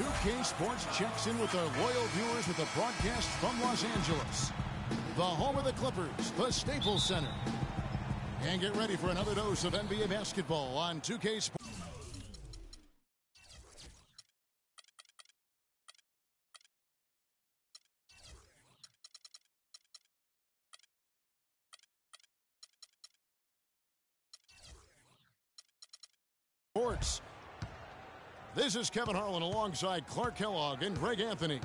2K Sports checks in with our loyal viewers with a broadcast from Los Angeles, the home of the Clippers, the Staples Center. And get ready for another dose of NBA basketball on 2K Sports. This is Kevin Harlan alongside Clark Kellogg and Greg Anthony.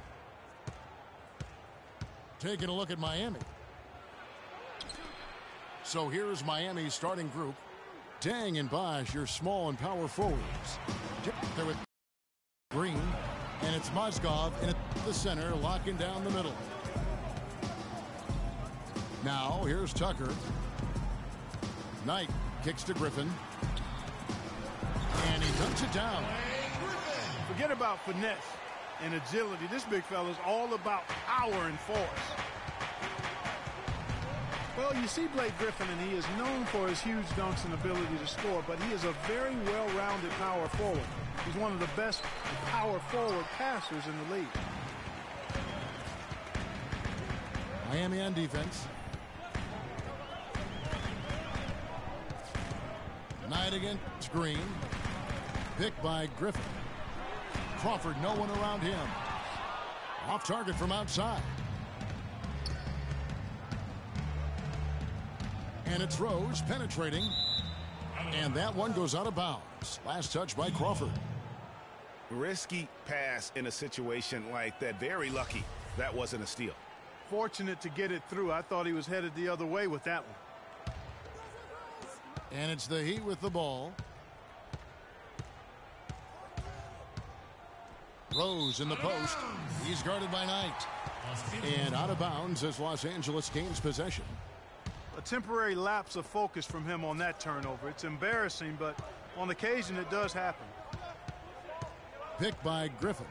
Taking a look at Miami. So here's Miami's starting group. Dang and Bosch, your small and power forwards. They're with Green, and it's Mozgov in the center, locking down the middle. Now here's Tucker. Knight kicks to Griffin. And he dunks it down. Forget about finesse and agility. This big fella is all about power and force. Well, you see Blake Griffin, and he is known for his huge dunks and ability to score, but he is a very well-rounded power forward. He's one of the best power forward passers in the league. Miami on defense. Knight against Green. Picked by Griffin. Crawford, no one around him. Off target from outside. And it's Rose penetrating. And that one goes out of bounds. Last touch by Crawford. Risky pass in a situation like that. Very lucky that wasn't a steal. Fortunate to get it through. I thought he was headed the other way with that one. And it's the Heat with the ball. Rose in the post. He's guarded by Knight. And out of bounds as Los Angeles gains possession. A temporary lapse of focus from him on that turnover. It's embarrassing, but on occasion it does happen. Picked by Griffin.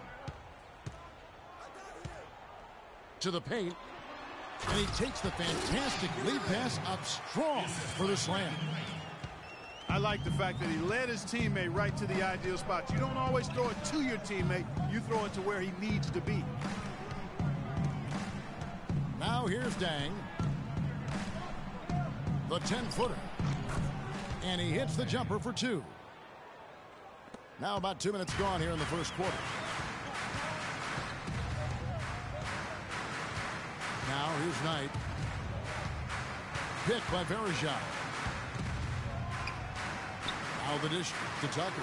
To the paint. And he takes the fantastic lead pass up strong for the slam. I like the fact that he led his teammate right to the ideal spot. You don't always throw it to your teammate. You throw it to where he needs to be. Now here's Dang. The 10-footer. And he hits the jumper for two. Now about 2 minutes gone here in the first quarter. Now here's Knight. Picked by Baldricheat. Now the dish to Tucker.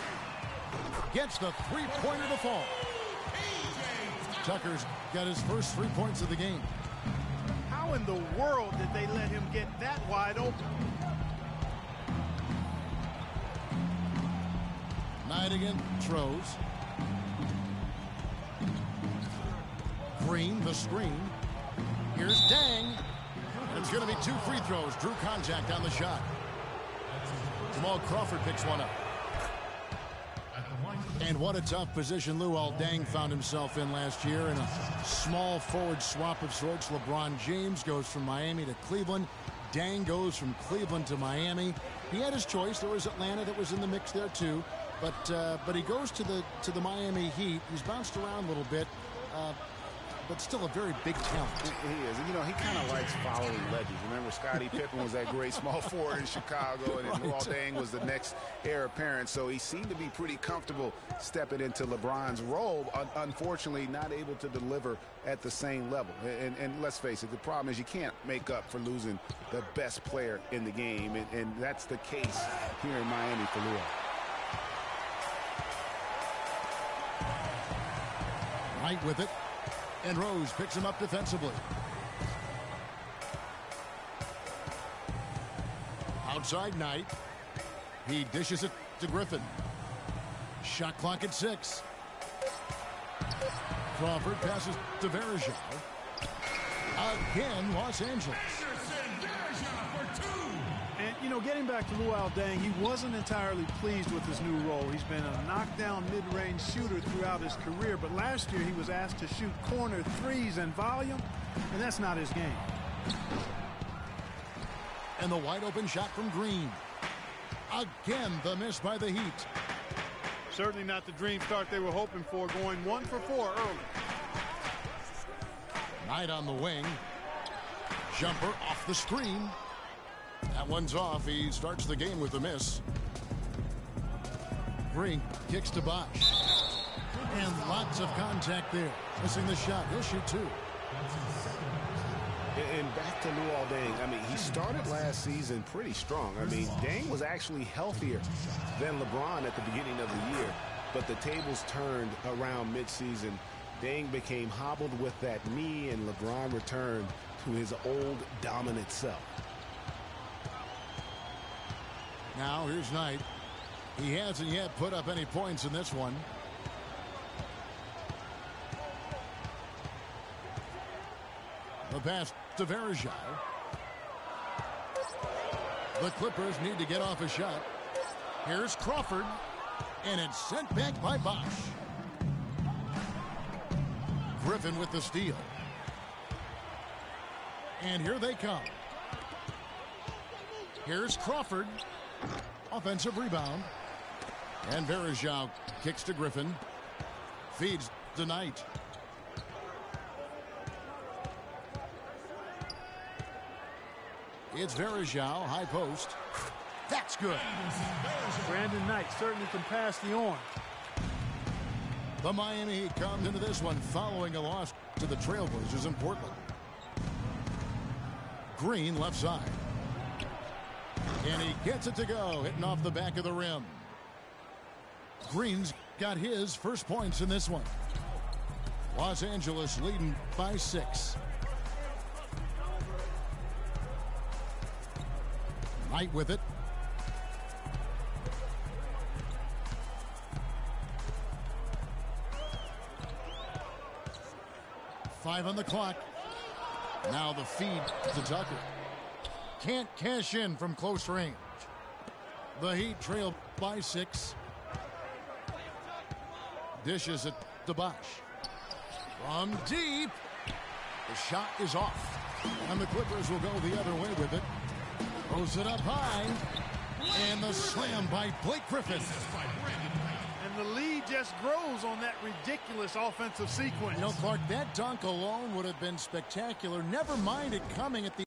Gets the three-pointer to fall. Tucker's got his first 3 points of the game. How in the world did they let him get that wide open? Knight again throws. Green, the screen. Here's Dang. And it's going to be 2 free throws. Drew contact on the shot. Jamal Crawford picks one up. And what a tough position Luol Deng found himself in last year in a small forward swap of sorts. LeBron James goes from Miami to Cleveland. Deng goes from Cleveland to Miami. He had his choice. There was Atlanta that was in the mix there too. But he goes to the Miami Heat. He's bounced around a little bit. But still a very big talent. He is. And, you know, he kind of likes following legends. Remember, Scottie Pippen was that great small forward in Chicago, and then Luol Deng was the next heir apparent. So he seemed to be pretty comfortable stepping into LeBron's role. Unfortunately, not able to deliver at the same level. And let's face it, the problem is you can't make up for losing the best player in the game. And that's the case here in Miami for Luol. Right with it. And Rose picks him up defensively. Outside Knight. He dishes it to Griffin. Shot clock at 6. Crawford passes to Baldricheat. Again, Los Angeles. And, you know, getting back to Luol Deng, he wasn't entirely pleased with his new role. He's been a knockdown mid-range shooter throughout his career, but last year he was asked to shoot corner threes in volume, and that's not his game. And the wide open shot from Green. Again, the miss by the Heat. Certainly not the dream start they were hoping for, going 1 for 4 early. Knight on the wing. Jumper off the screen. That one's off. He starts the game with a miss. Green kicks to Bosch. And lots of contact there. Missing the shot. He'll shoot 2. And back to Luol Deng. I mean, he started last season pretty strong. I mean, Deng was actually healthier than LeBron at the beginning of the year. But the tables turned around midseason. Deng became hobbled with that knee, and LeBron returned to his old dominant self. Now here's Knight. He hasn't yet put up any points in this one. The pass to Baldricheat. The Clippers need to get off a shot. Here's Crawford. And it's sent back by Bosch. Griffin with the steal. And here they come. Here's Crawford. Offensive rebound. And Baldricheat kicks to Griffin. Feeds to Knight. It's Baldricheat, high post. That's good. Brandon Knight certainly can pass the orange. The Miami Heat comes into this one following a loss to the Trailblazers in Portland. Green left side. And he gets it to go, hitting off the back of the rim. Green's got his first points in this one. Los Angeles leading by 6. Knight with it. Five on the clock. Now the feed to Tucker. Can't cash in from close range. The Heat trail by 6. Dishes it to Bosch. From deep. The shot is off. And the Clippers will go the other way with it. Throws it up high. And the slam by Blake Griffin. And the lead just grows on that ridiculous offensive sequence. You know, Clark, that dunk alone would have been spectacular. Never mind it coming at the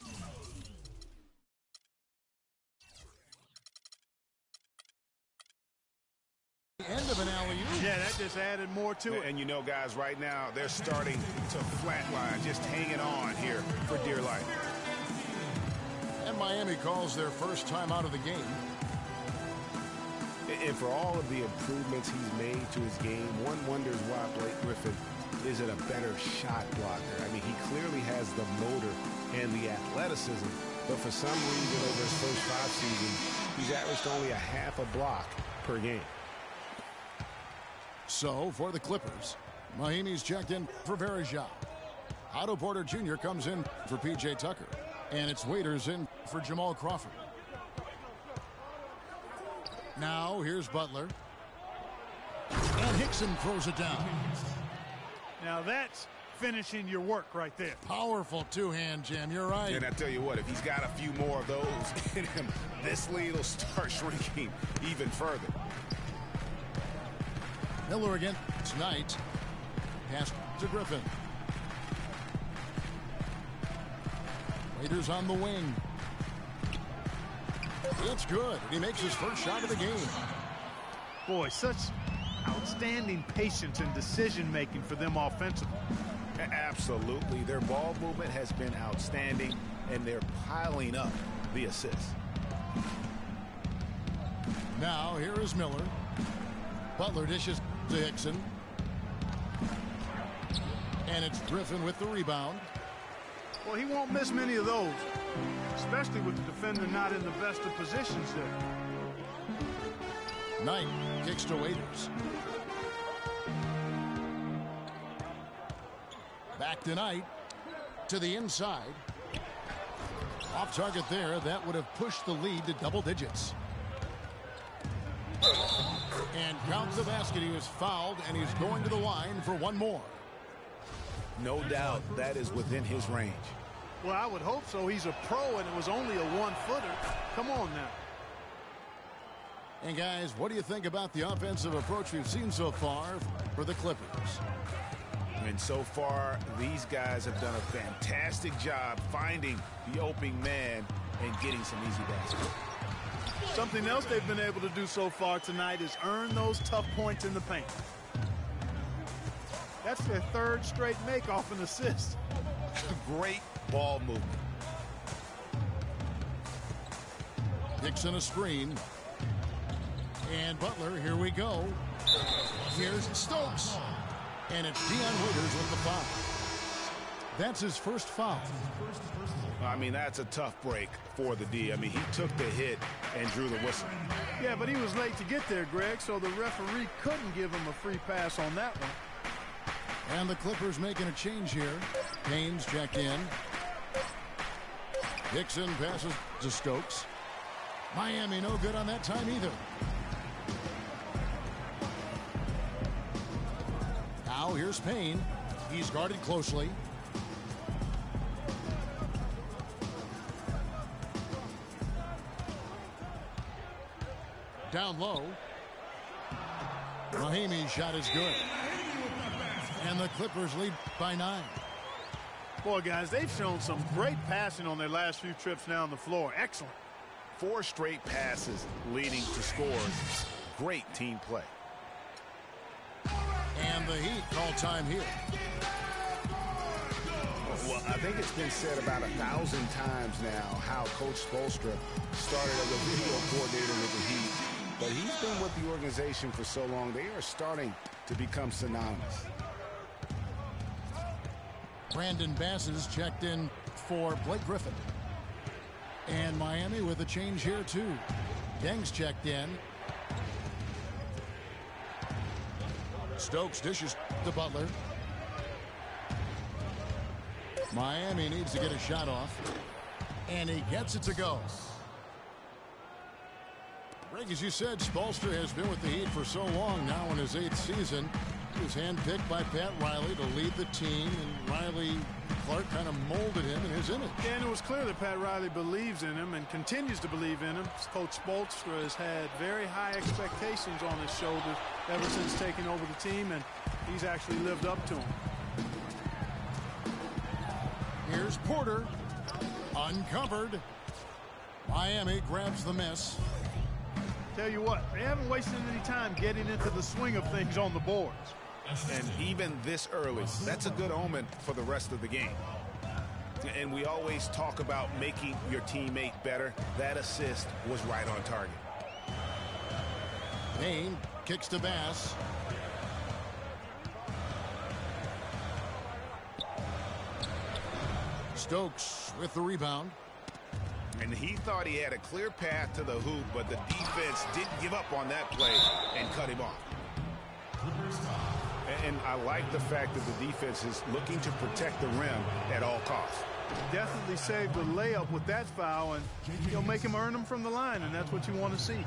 end of an alley-oop. Yeah, that just added more to it. And you know, guys, right now they're starting to flatline, just hanging on here for dear life. And Miami calls their first time out of the game. And for all of the improvements he's made to his game, one wonders why Blake Griffin isn't a better shot blocker. I mean, he clearly has the motor and the athleticism, but for some reason over his first 5 seasons, he's averaged only a half a block per game. So, for the Clippers, Miami's checked in for Baldricheat. Otto Porter Jr. comes in for P.J. Tucker. And it's Waiters in for Jamal Crawford. Now, here's Butler. And Hickson throws it down. Now that's finishing your work right there. Powerful two-hand jam, you're right. And I tell you what, if he's got a few more of those in him, this lead will start shrinking even further. Miller against Knight. Pass to Griffin. Waiters on the wing. It's good. He makes his first shot of the game. Boy, such outstanding patience and decision-making for them offensively. Absolutely. Their ball movement has been outstanding, and they're piling up the assists. Now, here is Miller. Butler dishes to Hickson. And it's Griffin with the rebound. Well, he won't miss many of those, especially with the defender not in the best of positions there. Knight kicks to Waiters. Back to Knight. To the inside. Off target there. That would have pushed the lead to double digits. And counts the basket. He was fouled, and he's going to the line for one more. No doubt that is within his range. Well, I would hope so. He's a pro, and it was only a one-footer. Come on now. And guys, what do you think about the offensive approach we've seen so far for the Clippers? And so far, these guys have done a fantastic job finding the opening man and getting some easy baskets. Something else they've been able to do so far tonight is earn those tough points in the paint. That's their third straight make off an assist. Great ball movement. Hickson a screen. And Butler, here we go. Here's Stokes. And it's Dion Waiters with the foul. That's his first foul. I mean, that's a tough break for the D. I mean, he took the hit and drew the whistle. Yeah, but he was late to get there, Greg, so the referee couldn't give him a free pass on that one. And the Clippers making a change here. Haynes checked in. Hickson passes to Stokes. Miami no good on that time either. Now here's Payne. He's guarded closely. Down low. Rahimi's shot is good. And the Clippers lead by 9. Boy, guys, they've shown some great passing on their last few trips down the floor. Excellent. 4 straight passes leading to scores. Great team play. And the Heat call time here. Well, I think it's been said about 1,000 times now how Coach Spoelstra started as a video coordinator with the Heat. But he's been with the organization for so long, they are starting to become synonymous. Brandon Bass is checked in for Blake Griffin. And Miami with a change here too. Deng's checked in. Stokes dishes to Butler. Miami needs to get a shot off. And he gets it to go. Greg, as you said, Spoelstra has been with the Heat for so long now in his 8th season. He was handpicked by Pat Riley to lead the team, and Riley Clark kind of molded him in his image. Yeah, and it was clear that Pat Riley believes in him and continues to believe in him. Coach Spoelstra has had very high expectations on his shoulders ever since taking over the team, and he's actually lived up to them. Here's Porter. Uncovered. Miami grabs the miss. Tell you what, they haven't wasted any time getting into the swing of things on the boards. And even this early, that's a good omen for the rest of the game. And we always talk about making your teammate better. That assist was right on target. Payne kicks to Bass. Stokes with the rebound. And he thought he had a clear path to the hoop, but the defense didn't give up on that play and cut him off. And I like the fact that the defense is looking to protect the rim at all costs. Definitely saved the layup with that foul, and you'll make him earn them from the line, and that's what you want to see.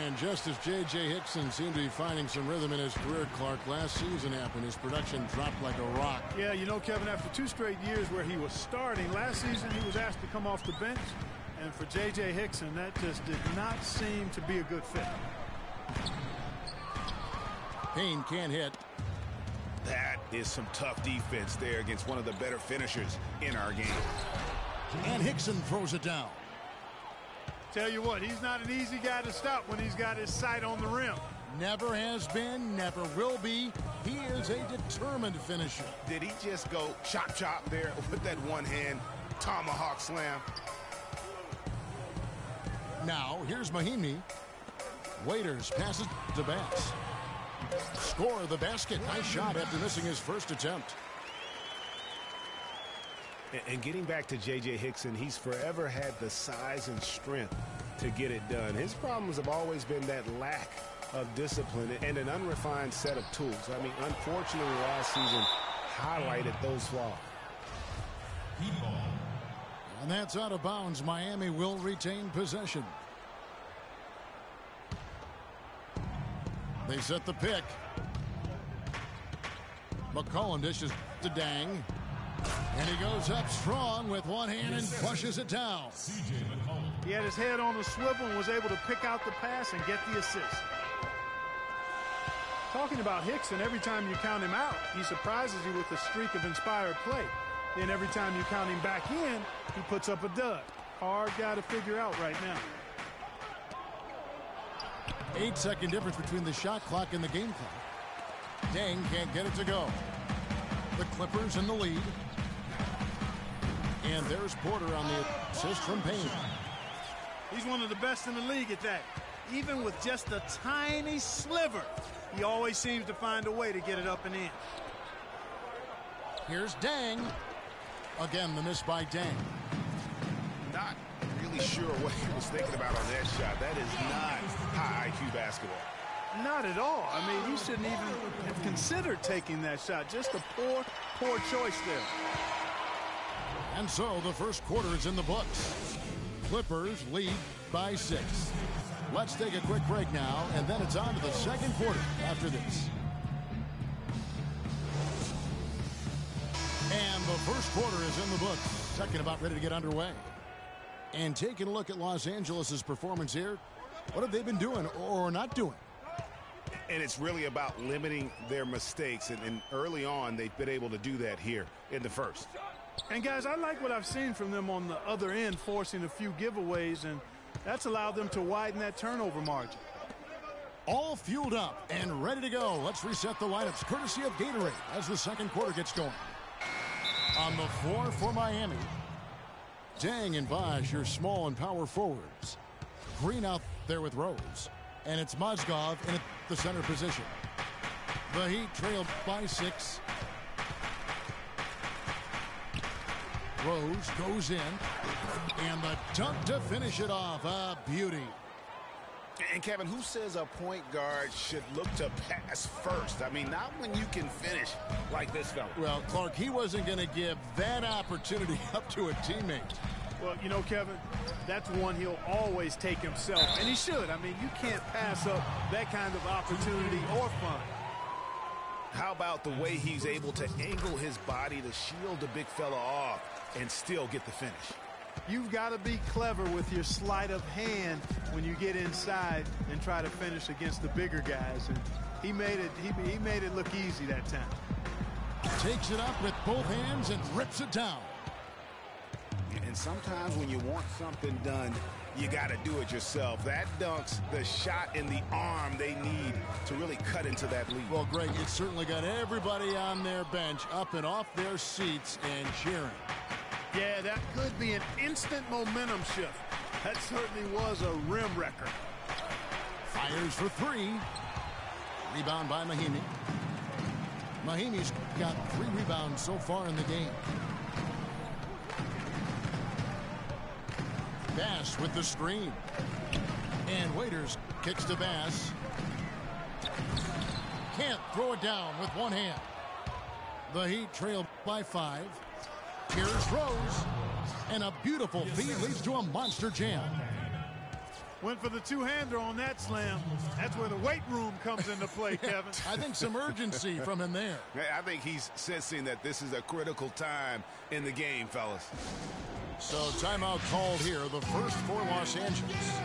And just as J.J. Hickson seemed to be finding some rhythm in his career, Clark, last season happened. His production dropped like a rock. Yeah, you know, Kevin, after 2 straight years where he was starting, last season he was asked to come off the bench. And for J.J. Hickson, that just did not seem to be a good fit. Payne can't hit. That is some tough defense there against one of the better finishers in our game. And Hickson throws it down. Tell you what, he's not an easy guy to stop when he's got his sight on the rim. Never has been, never will be. He is a determined finisher. Did he just go chop chop there with that one hand tomahawk slam? Now here's Mahimi. Waiters passes to Bass. Score the basket. Nice shot after missing his first attempt. And getting back to J.J. Hickson, he's forever had the size and strength to get it done. His problems have always been that lack of discipline and an unrefined set of tools. I mean, unfortunately, last season highlighted those flaws. And that's out of bounds. Miami will retain possession. They set the pick. McCollum dishes to Deng. And he goes up strong with one hand and flushes it down. C.J. McCollum. He had his head on a swivel and was able to pick out the pass and get the assist. Talking about Hickson, every time you count him out, he surprises you with a streak of inspired play. Then every time you count him back in, he puts up a dud. Hard guy to figure out right now. 8-second difference between the shot clock and the game clock. Dang can't get it to go. The Clippers in the lead. And there's Porter on the assist from Payne. He's one of the best in the league at that. Even with just a tiny sliver, he always seems to find a way to get it up and in. Here's Dang. Again, the miss by Dang. Not really sure what he was thinking about on that shot. That is not high IQ basketball. Not at all. I mean, he shouldn't even have considered taking that shot. Just a poor choice there. And so the first quarter is in the books. Clippers lead by 6. Let's take a quick break now, and then it's on to the second quarter after this. And the first quarter is in the books. Second about ready to get underway. And taking a look at Los Angeles' performance here, what have they been doing or not doing? And it's really about limiting their mistakes. And early on, they've been able to do that here in the first. And, guys, I like what I've seen from them on the other end, forcing a few giveaways, and that's allowed them to widen that turnover margin. All fueled up and ready to go. Let's reset the lineups, courtesy of Gatorade, as the second quarter gets going. On the floor for Miami, Dang and Vaj, your small and power forwards. Green out there with Rose. And it's Mozgov in the center position. The Heat trailed by 6. Rose goes in. And the dunk to finish it off. A beauty. And, Kevin, who says a point guard should look to pass first? I mean, not when you can finish like this fella. Well, Clark, he wasn't going to give that opportunity up to a teammate. Well, you know, Kevin, that's one he'll always take himself, and he should. I mean, you can't pass up that kind of opportunity or fun. How about the way he's able to angle his body to shield the big fella off and still get the finish? You've got to be clever with your sleight of hand when you get inside and try to finish against the bigger guys. And he made it look easy that time. Takes it up with both hands and rips it down. And sometimes when you want something done, you got to do it yourself. That dunks the shot in the arm they need to really cut into that lead. Well, Greg, it certainly got everybody on their bench up and off their seats and cheering. Yeah, that could be an instant momentum shift. That certainly was a rim wrecker. Fires for 3. Rebound by Mahimi. Mahimi's got 3 rebounds so far in the game. Bass with the screen. And Waiters kicks to Bass. Can't throw it down with one hand. The Heat trail by 5. Here's Rose. And a beautiful feed leads to a monster jam. Went for the two-hander on that slam. That's where the weight room comes into play, Kevin. I think some urgency from him there. I think he's sensing that this is a critical time in the game, fellas. So timeout called here, the first for Los Angeles.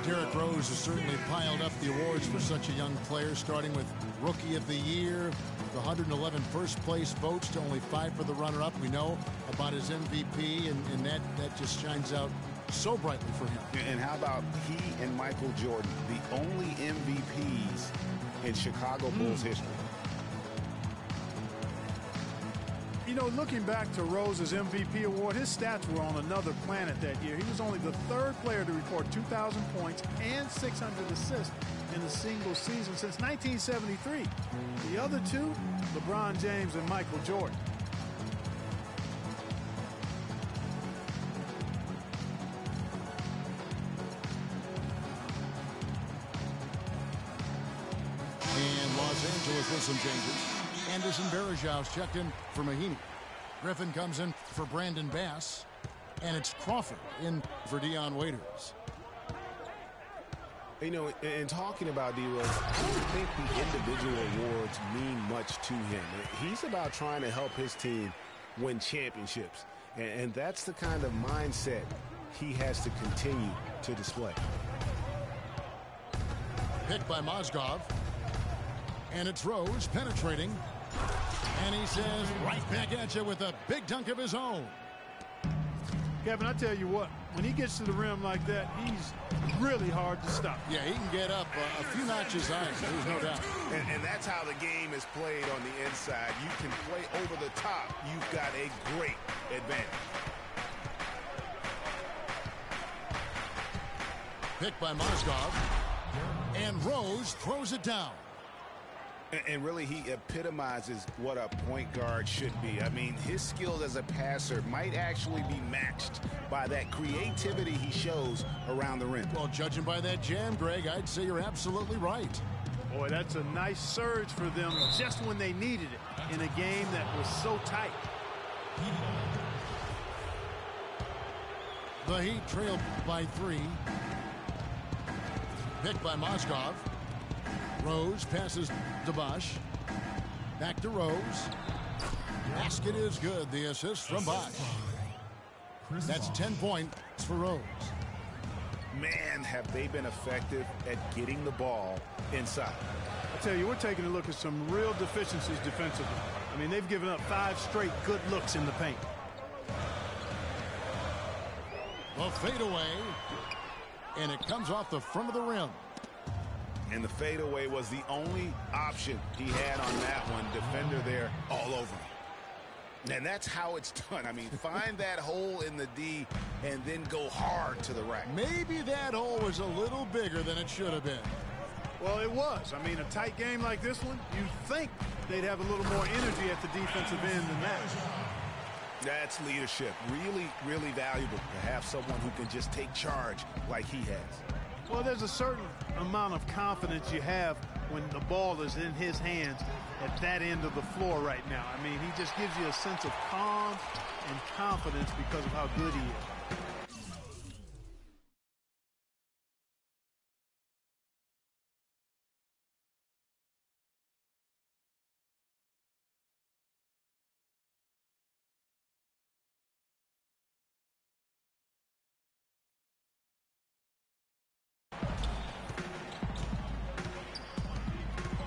Derrick Rose has certainly piled up the awards for such a young player, starting with Rookie of the Year, the 111 first-place votes to only 5 for the runner-up. We know about his MVP, and that just shines out so brightly for him. And how about he and Michael Jordan, the only MVPs in Chicago Bulls history? You know, looking back to Rose's MVP award, his stats were on another planet that year. He was only the 3rd player to record 2,000 points and 600 assists in a single season since 1973. The other two, LeBron James and Michael Jordan. And Los Angeles with some changes. Anderson Varejão's checked in for Mahinmi. Griffin comes in for Brandon Bass. And it's Crawford in for Dion Waiters. You know, in talking about D-Rose, I don't think the individual awards mean much to him. He's about trying to help his team win championships. And that's the kind of mindset he has to continue to display. Picked by Mozgov. And it's Rose penetrating. And he says right back at you with a big dunk of his own. Kevin, I tell you what, when he gets to the rim like that, he's really hard to stop. Yeah, he can get up a few notches high, there's no doubt. And that's how the game is played on the inside. You can play over the top. You've got a great advantage. Picked by Mozgov. And Rose throws it down. And really, he epitomizes what a point guard should be. I mean, his skills as a passer might actually be matched by that creativity he shows around the rim. Well, judging by that jam, Greg, I'd say you're absolutely right. Boy, that's a nice surge for them just when they needed it in a game that was so tight. The Heat trail by 3. Picked by Mozgov. Rose passes to Bosch. Back to Rose. Basket is good. The assist from Bosch. That's 10 points for Rose. Man, have they been effective at getting the ball inside. I tell you, we're taking a look at some real deficiencies defensively. I mean, they've given up 5 straight good looks in the paint. A fadeaway. And it comes off the front of the rim. And the fadeaway was the only option he had on that one. Defender there all over him. And that's how it's done. I mean, find that hole in the D and then go hard to the rack. Maybe that hole was a little bigger than it should have been. Well, it was. I mean, a tight game like this one, you'd think they'd have a little more energy at the defensive end than that. That's leadership. Really, really valuable to have someone who can just take charge like he has. Well, there's a certain amount of confidence you have when the ball is in his hands at that end of the floor right now. I mean, he just gives you a sense of calm and confidence because of how good he is.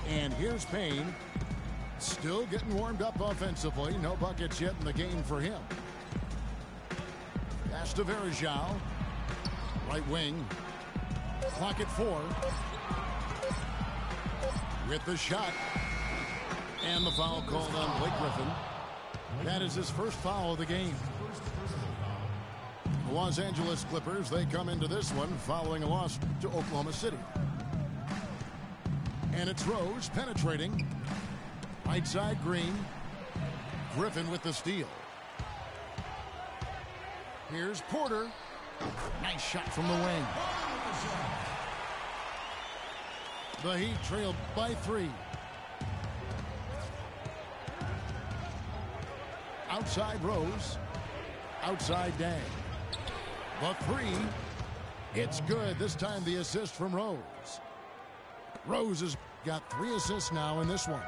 And here's Payne, still getting warmed up offensively. No buckets yet in the game for him. Pass to Baldricheat, right wing. Clock at 4. With the shot. And the foul called on Blake Griffin. That is his first foul of the game. The Los Angeles Clippers, they come into this one following a loss to Oklahoma City. And it's Rose penetrating. Right side Green. Griffin with the steal. Here's Porter. Nice shot from the wing. The Heat trailed by 3. Outside Rose. Outside Dang. The 3. It's good. This time the assist from Rose. Rose has got 3 assists now in this one.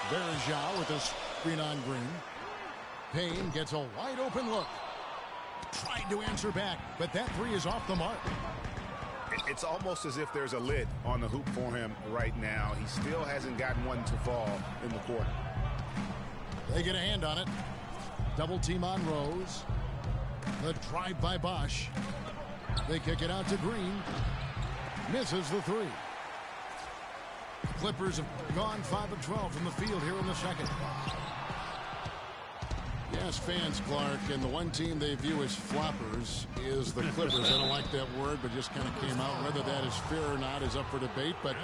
Baldricheat with a screen on Green. Payne gets a wide open look. Tried to answer back, but that 3 is off the mark. It's almost as if there's a lid on the hoop for him right now. He still hasn't gotten one to fall in the court. They get a hand on it. Double team on Rose. The drive by Bosch. They kick it out to Green. Misses the 3. Clippers have gone 5 of 12 from the field here in the second. Yes, fans, Clark, and the one team they view as floppers is the Clippers. I don't like that word, but just kind of came out. Whether that is fair or not is up for debate, but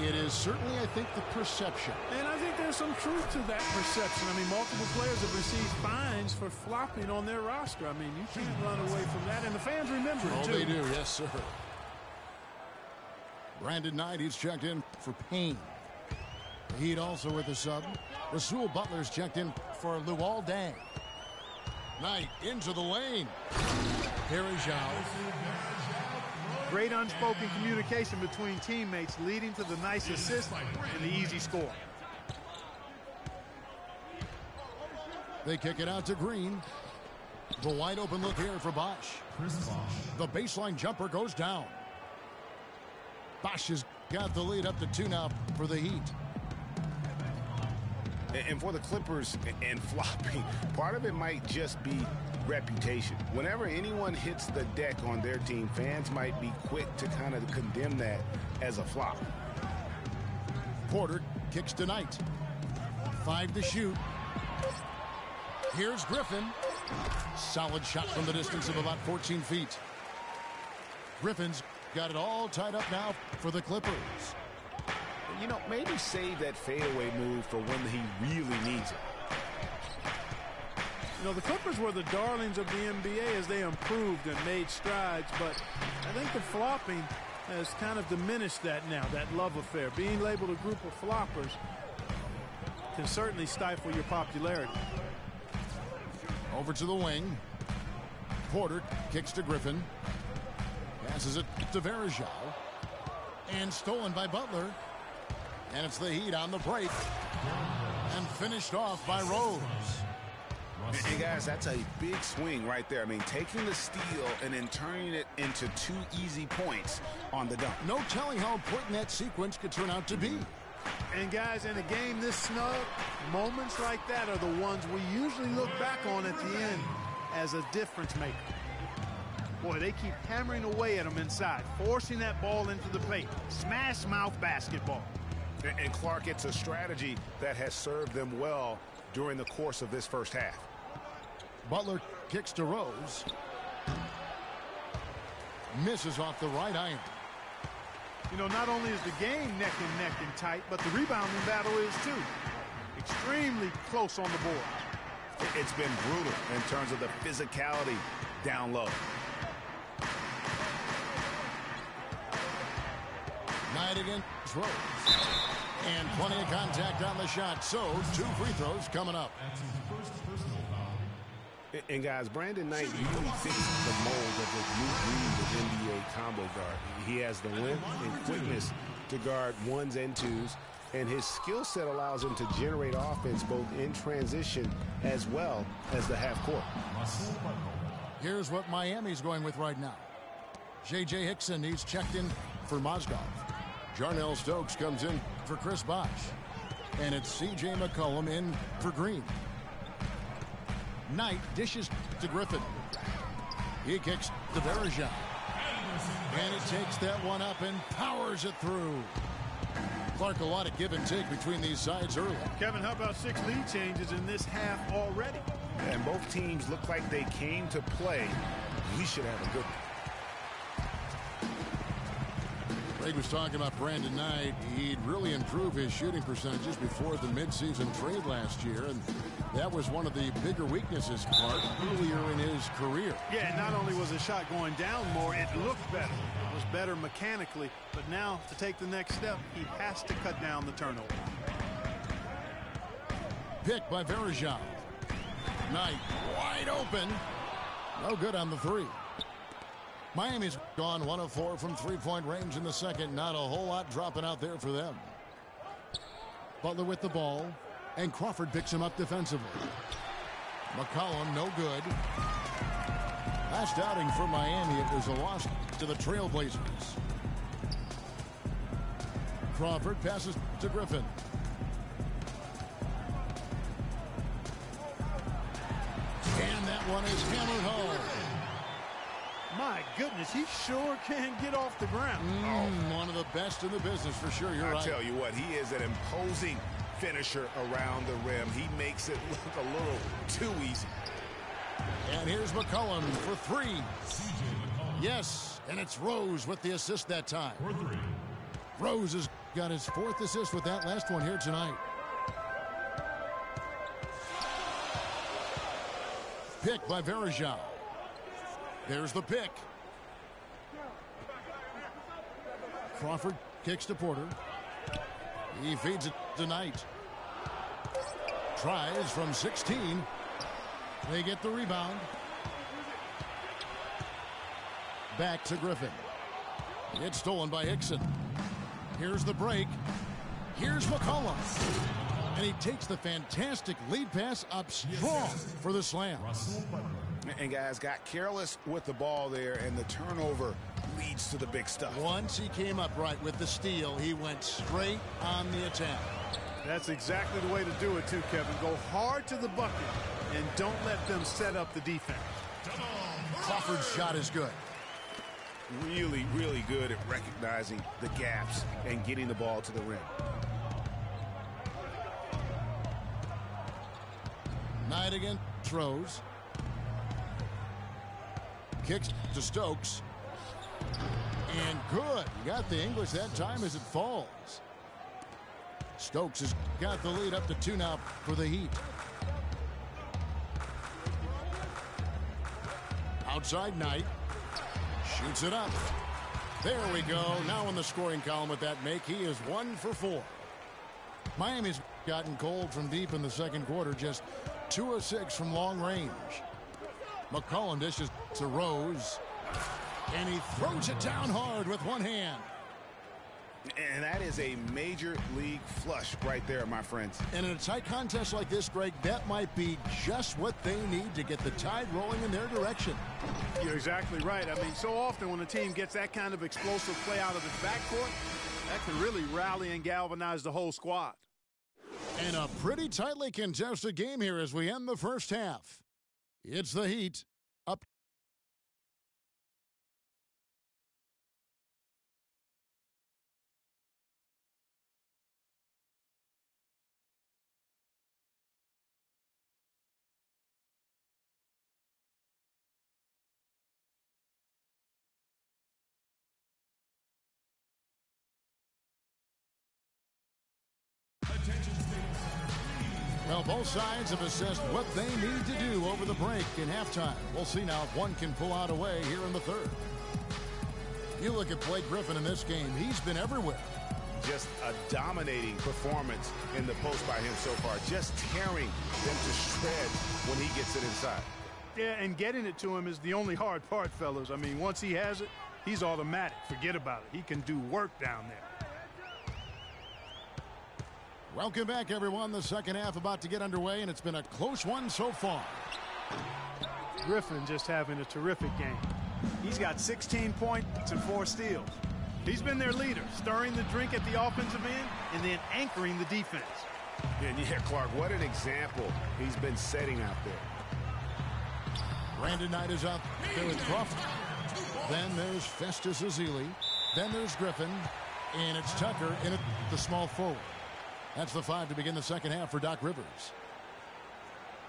it is certainly, I think, the perception. And I think there's some truth to that perception. I mean, multiple players have received fines for flopping on their roster. I mean, you can't run away from that, and the fans remember it, too. Oh, they do, yes, sir. Brandon Knight, he's checked in for Payne. The Heat also with a sub. Rasul Butler's checked in for Luol Deng. Knight into the lane. Baldricheat. Great unspoken communication between teammates leading to the nice assist and the easy score. They kick it out to Green. The wide open look here for Bosch. The baseline jumper goes down. Bosch has got the lead up to 2 now for the Heat. And for the Clippers and flopping, part of it might just be reputation. Whenever anyone hits the deck on their team, fans might be quick to kind of condemn that as a flop. Porter kicks to Knight. 5 to shoot. Here's Griffin. Solid shot from the distance of about 14 feet. Griffin's got it all tied up now for the Clippers. You know, maybe save that fadeaway move for when he really needs it. You know, the Clippers were the darlings of the NBA as they improved and made strides, but I think the flopping has kind of diminished that now, that love affair. Being labeled a group of floppers can certainly stifle your popularity. Over to the wing. Porter kicks to Griffin. Passes it to Varejao. And stolen by Butler. And it's the Heat on the break. And finished off by Rose. And guys, that's a big swing right there. I mean, taking the steal and then turning it into 2 easy points on the dunk. No telling how important that sequence could turn out to be. And guys, in a game this snug, moments like that are the ones we usually look back on at the end as a difference maker. Boy, they keep hammering away at them inside, forcing that ball into the paint. Smash mouth basketball. And Clark, it's a strategy that has served them well during the course of this first half. Butler kicks to Rose. Misses off the right iron. You know, not only is the game neck and tight, but the rebounding battle is too. Extremely close on the board. It's been brutal in terms of the physicality down low. Knight against Rose. And plenty of contact on the shot. So, 2 free throws coming up. And guys, Brandon Knight really fits the mold of the new breed of NBA combo guard. He has the length and quickness to guard 1s and 2s, and his skill set allows him to generate offense both in transition as well as the half court. Here's what Miami's going with right now. J.J. Hickson needs checked in for Mozgov. Jarnell Stokes comes in for Chris Bosh. And it's C.J. McCollum in for Green. Knight dishes to Griffin. He kicks to Varejao. And it takes that one up and powers it through. Clark, a lot of give and take between these sides early. Kevin, how about 6 lead changes in this half already? And both teams look like they came to play. We should have a good one. Greg was talking about Brandon Knight. He'd really improved his shooting percentages before the midseason trade last year, and that was one of the bigger weaknesses, Clark, earlier in his career. Yeah, not only was his shot going down more, it looked better. It was better mechanically, but now to take the next step, he has to cut down the turnover. Pick by Varejao. Knight wide open. No good on the 3. Miami's gone 1 of 4 from 3-point range in the second. Not a whole lot dropping out there for them. Butler with the ball, and Crawford picks him up defensively. McCollum, no good. Last outing for Miami, it was a loss to the Trailblazers. Crawford passes to Griffin. And that one is hammered home. My goodness, he sure can get off the ground. One of the best in the business for sure. You're right. I tell you what, he is an imposing finisher around the rim. He makes it look a little too easy. And here's McCollum for 3. Yes, and it's Rose with the assist that time. Rose has got his 4th assist with that last one here tonight. Pick by Varejao. There's the pick. Crawford kicks to Porter. He feeds it to Knight. Tries from 16. They get the rebound. Back to Griffin. It's stolen by Hickson. Here's the break. Here's McCollum. And he takes the fantastic lead pass up strong for the slam. And guys got careless with the ball there, and the turnover leads to the big stuff. Once he came up right with the steal, he went straight on the attack. That's exactly the way to do it too, Kevin. Go hard to the bucket and don't let them set up the defense. Crawford's shot is good. Really, really good at recognizing the gaps and getting the ball to the rim. Knight again throws. Kicks to Stokes. And good. He got the English that time as it falls. Stokes has got the lead up to 2 now for the Heat. Outside Knight. Shoots it up. There we go. Now in the scoring column with that make, he is 1 for 4. Miami's gotten cold from deep in the second quarter. Just 2 of 6 from long range. McCollum dishes to Rose. And he throws it down hard with one hand. And that is a major league flush right there, my friends. And in a tight contest like this, Greg, that might be just what they need to get the tide rolling in their direction. You're exactly right. I mean, so often when a team gets that kind of explosive play out of its backcourt, that can really rally and galvanize the whole squad. And a pretty tightly contested game here as we end the first half. It's the Heat up. Well, both sides have assessed what they need to do over the break in halftime. We'll see now if one can pull out a way here in the third. You look at Blake Griffin in this game. He's been everywhere. Just a dominating performance in the post by him so far. Just tearing them to shreds when he gets it inside. Yeah, and getting it to him is the only hard part, fellas. I mean, once he has it, he's automatic. Forget about it. He can do work down there. Welcome back, everyone. The second half about to get underway, and it's been a close one so far. Griffin just having a terrific game. He's got 16 points and 4 steals. He's been their leader, stirring the drink at the offensive end and then anchoring the defense. And yeah, Clark, what an example he's been setting out there. Brandon Knight is out there with Crawford. Then there's Festus Ezeli. Then there's Griffin. And it's Tucker in at the small forward. That's the 5 to begin the second half for Doc Rivers.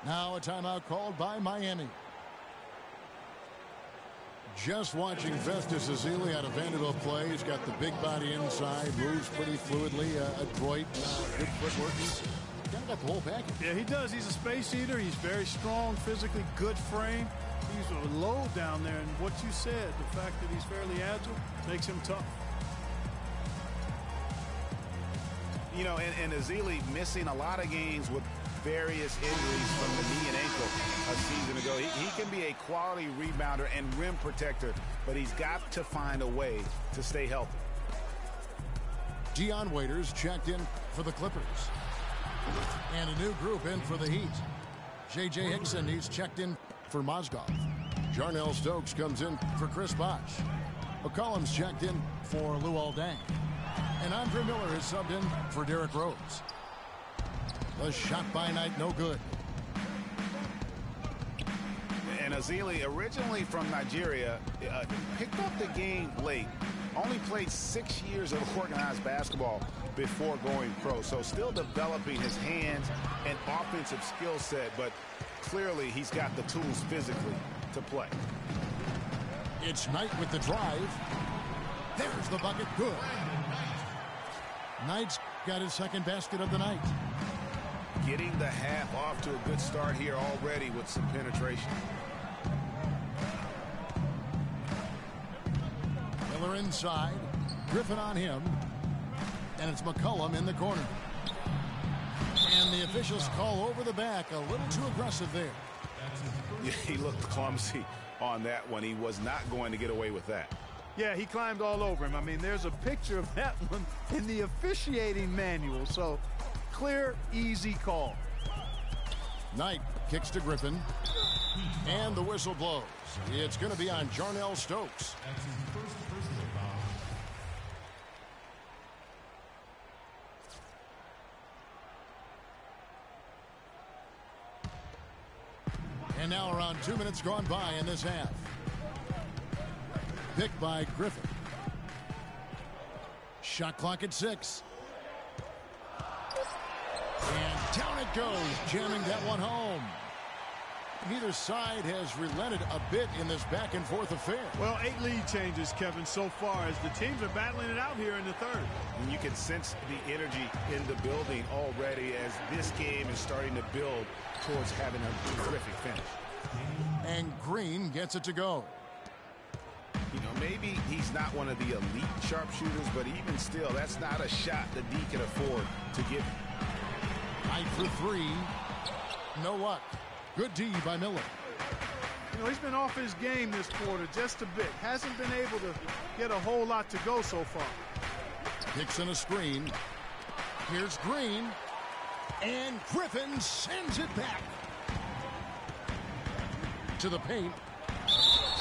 Now a timeout called by Miami. Just watching Festus Ezeli out of Vanderbilt play. He's got the big body inside, moves pretty fluidly, adroit, good footwork. He's kind of got the whole package. Yeah, he does. He's a space eater. He's very strong, physically good frame. He's a low down there, and what you said, the fact that he's fairly agile, makes him tough. You know, and Ezeli missing a lot of games with various injuries from the knee and ankle a season ago. He can be a quality rebounder and rim protector, but he's got to find a way to stay healthy. Dion Waiters checked in for the Clippers. And a new group in for the Heat. J.J. Hickson, he's checked in for Mozgov. Jarnell Stokes comes in for Chris Bosh. McCollum's checked in for Luol Deng. And Andre Miller is subbed in for Derrick Rose. The shot by Knight, no good. And Ezeli, originally from Nigeria, picked up the game late. Only played 6 years of organized basketball before going pro. So still developing his hands and offensive skill set, but clearly he's got the tools physically to play. It's Knight with the drive. There's the bucket, good. Knight's got his second basket of the night. Getting the half off to a good start here already with some penetration. Miller inside. Griffin on him. And it's McCollum in the corner. And the officials call over the back. A little too aggressive there. Yeah, he looked clumsy on that one. He was not going to get away with that. Yeah, he climbed all over him. I mean, there's a picture of that one in the officiating manual. So Clear, easy call. Knight kicks to Griffin. And the whistle blows. It's going to be on Jarnell Stokes. And now around 2 minutes gone by in this half. Picked by Griffin. Shot clock at 6. And down it goes, jamming that one home. Neither side has relented a bit in this back and forth affair. Well, 8 lead changes, Kevin, so far as the teams are battling it out here in the third. And you can sense the energy in the building already as this game is starting to build towards having a terrific finish. And Green gets it to go. You know, maybe he's not one of the elite sharpshooters, but even still, that's not a shot that D can afford to give. Knight for 3. No luck. Good D by Miller. You know, he's been off his game this quarter just a bit. Hasn't been able to get a whole lot to go so far. Kicks in a screen. Here's Green. And Griffin sends it back to the paint.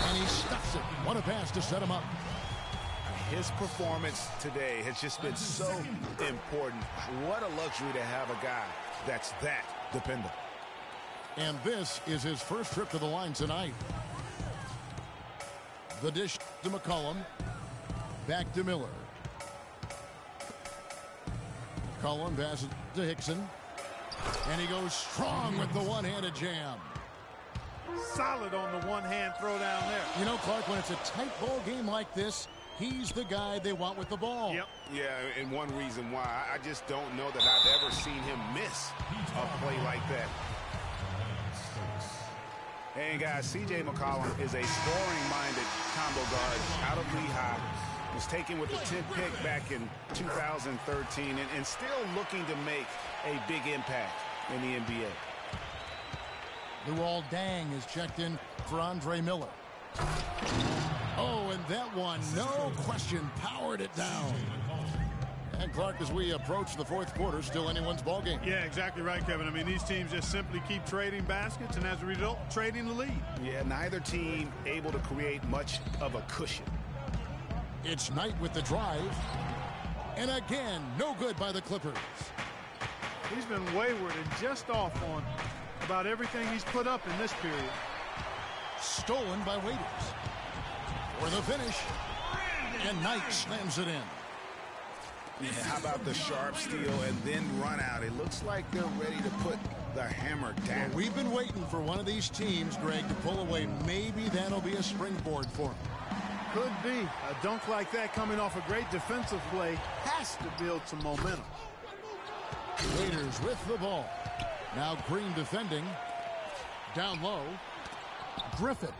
And he stuffs it. What a pass to set him up. His performance today has just been so important. What a luxury to have a guy that's that dependable. And this is his first trip to the line tonight. The dish to McCollum. Back to Miller. McCollum passes to Hickson. And he goes strong with the one-handed jam. Solid on the one-hand throw down there. You know, Clark, when it's a tight ball game like this, he's the guy they want with the ball. Yep. Yeah, and one reason why, I just don't know that I've ever seen him miss a play like that. And guys, C.J. McCollum is a scoring-minded combo guard out of Lehigh. Was taken with the 10th pick back in 2013 and still looking to make a big impact in the NBA. Luol Deng is checked in for Andre Miller. Oh, and that one, no question, powered it down. And Clark, as we approach the fourth quarter, still anyone's ball game. Yeah, exactly right, Kevin. I mean, these teams just simply keep trading baskets, and as a result, trading the lead. Yeah, neither team able to create much of a cushion. It's Knight with the drive. And again, no good by the Clippers. He's been wayward and just off on about everything he's put up in this period. Stolen by Waiters. For the finish. And Knight slams it in. Yeah, how about the sharp steal and then run out? It looks like they're ready to put the hammer down. Well, we've been waiting for one of these teams, Greg, to pull away. Maybe that'll be a springboard for them. Could be. A dunk like that coming off a great defensive play has to build some momentum. Waiters with the ball. Now Green defending. Down low. Griffin.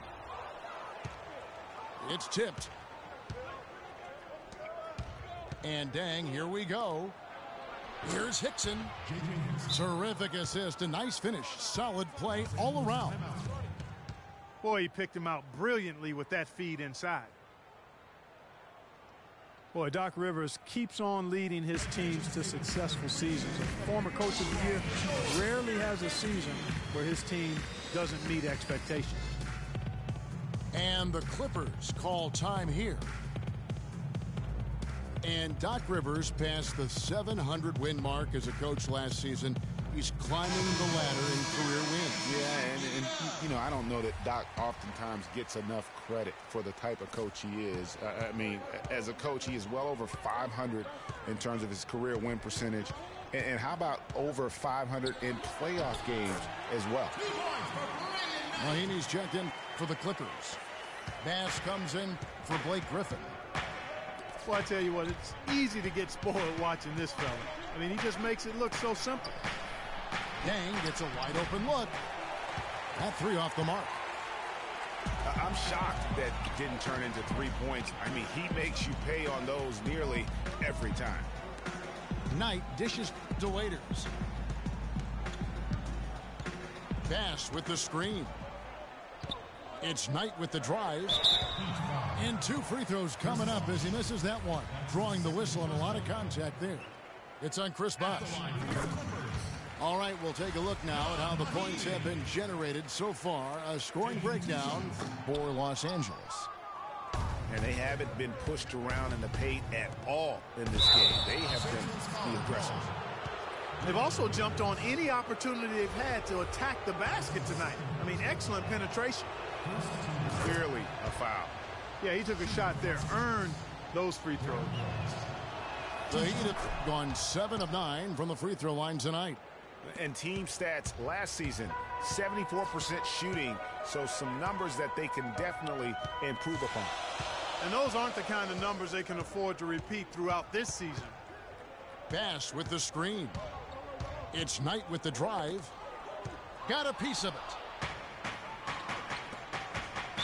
It's tipped. And Deng, here we go. Here's Hickson. Terrific assist. A nice finish. Solid play all around. Boy, he picked him out brilliantly with that feed inside. Boy, Doc Rivers keeps on leading his teams to successful seasons. A former coach of the year rarely has a season where his team doesn't meet expectations. And the Clippers call time here. And Doc Rivers passed the 700-win mark as a coach last season. He's climbing the ladder in career wins. Yeah, and you know, I don't know that Doc oftentimes gets enough credit for the type of coach he is. I mean, as a coach, he is well over 500 in terms of his career win percentage. And how about over 500 in playoff games as well? Mahinmi's checked in for the Clippers. Bass comes in for Blake Griffin. Well, I tell you what, it's easy to get spoiled watching this fella. I mean, he just makes it look so simple. Deng gets a wide open look. That three off the mark. I'm shocked that it didn't turn into 3 points. I mean, he makes you pay on those nearly every time. Knight dishes to Waiters. Bass with the screen. It's Knight with the drive. And 2 free throws coming up as he misses that one. Drawing the whistle and a lot of contact there. It's on Chris Bosh. All right, we'll take a look now at how the points have been generated so far. A scoring breakdown for Los Angeles. And they haven't been pushed around in the paint at all in this game. They have been the aggressors. They've also jumped on any opportunity they've had to attack the basket tonight. I mean, excellent penetration. Clearly a foul. Yeah, he took a shot there, earned those free throws. The Heat have gone 7 of 9 from the free throw line tonight. And team stats last season, 74% shooting, so some numbers that they can definitely improve upon. And those aren't the kind of numbers they can afford to repeat throughout this season. Bass with the screen. It's Knight with the drive. Got a piece of it.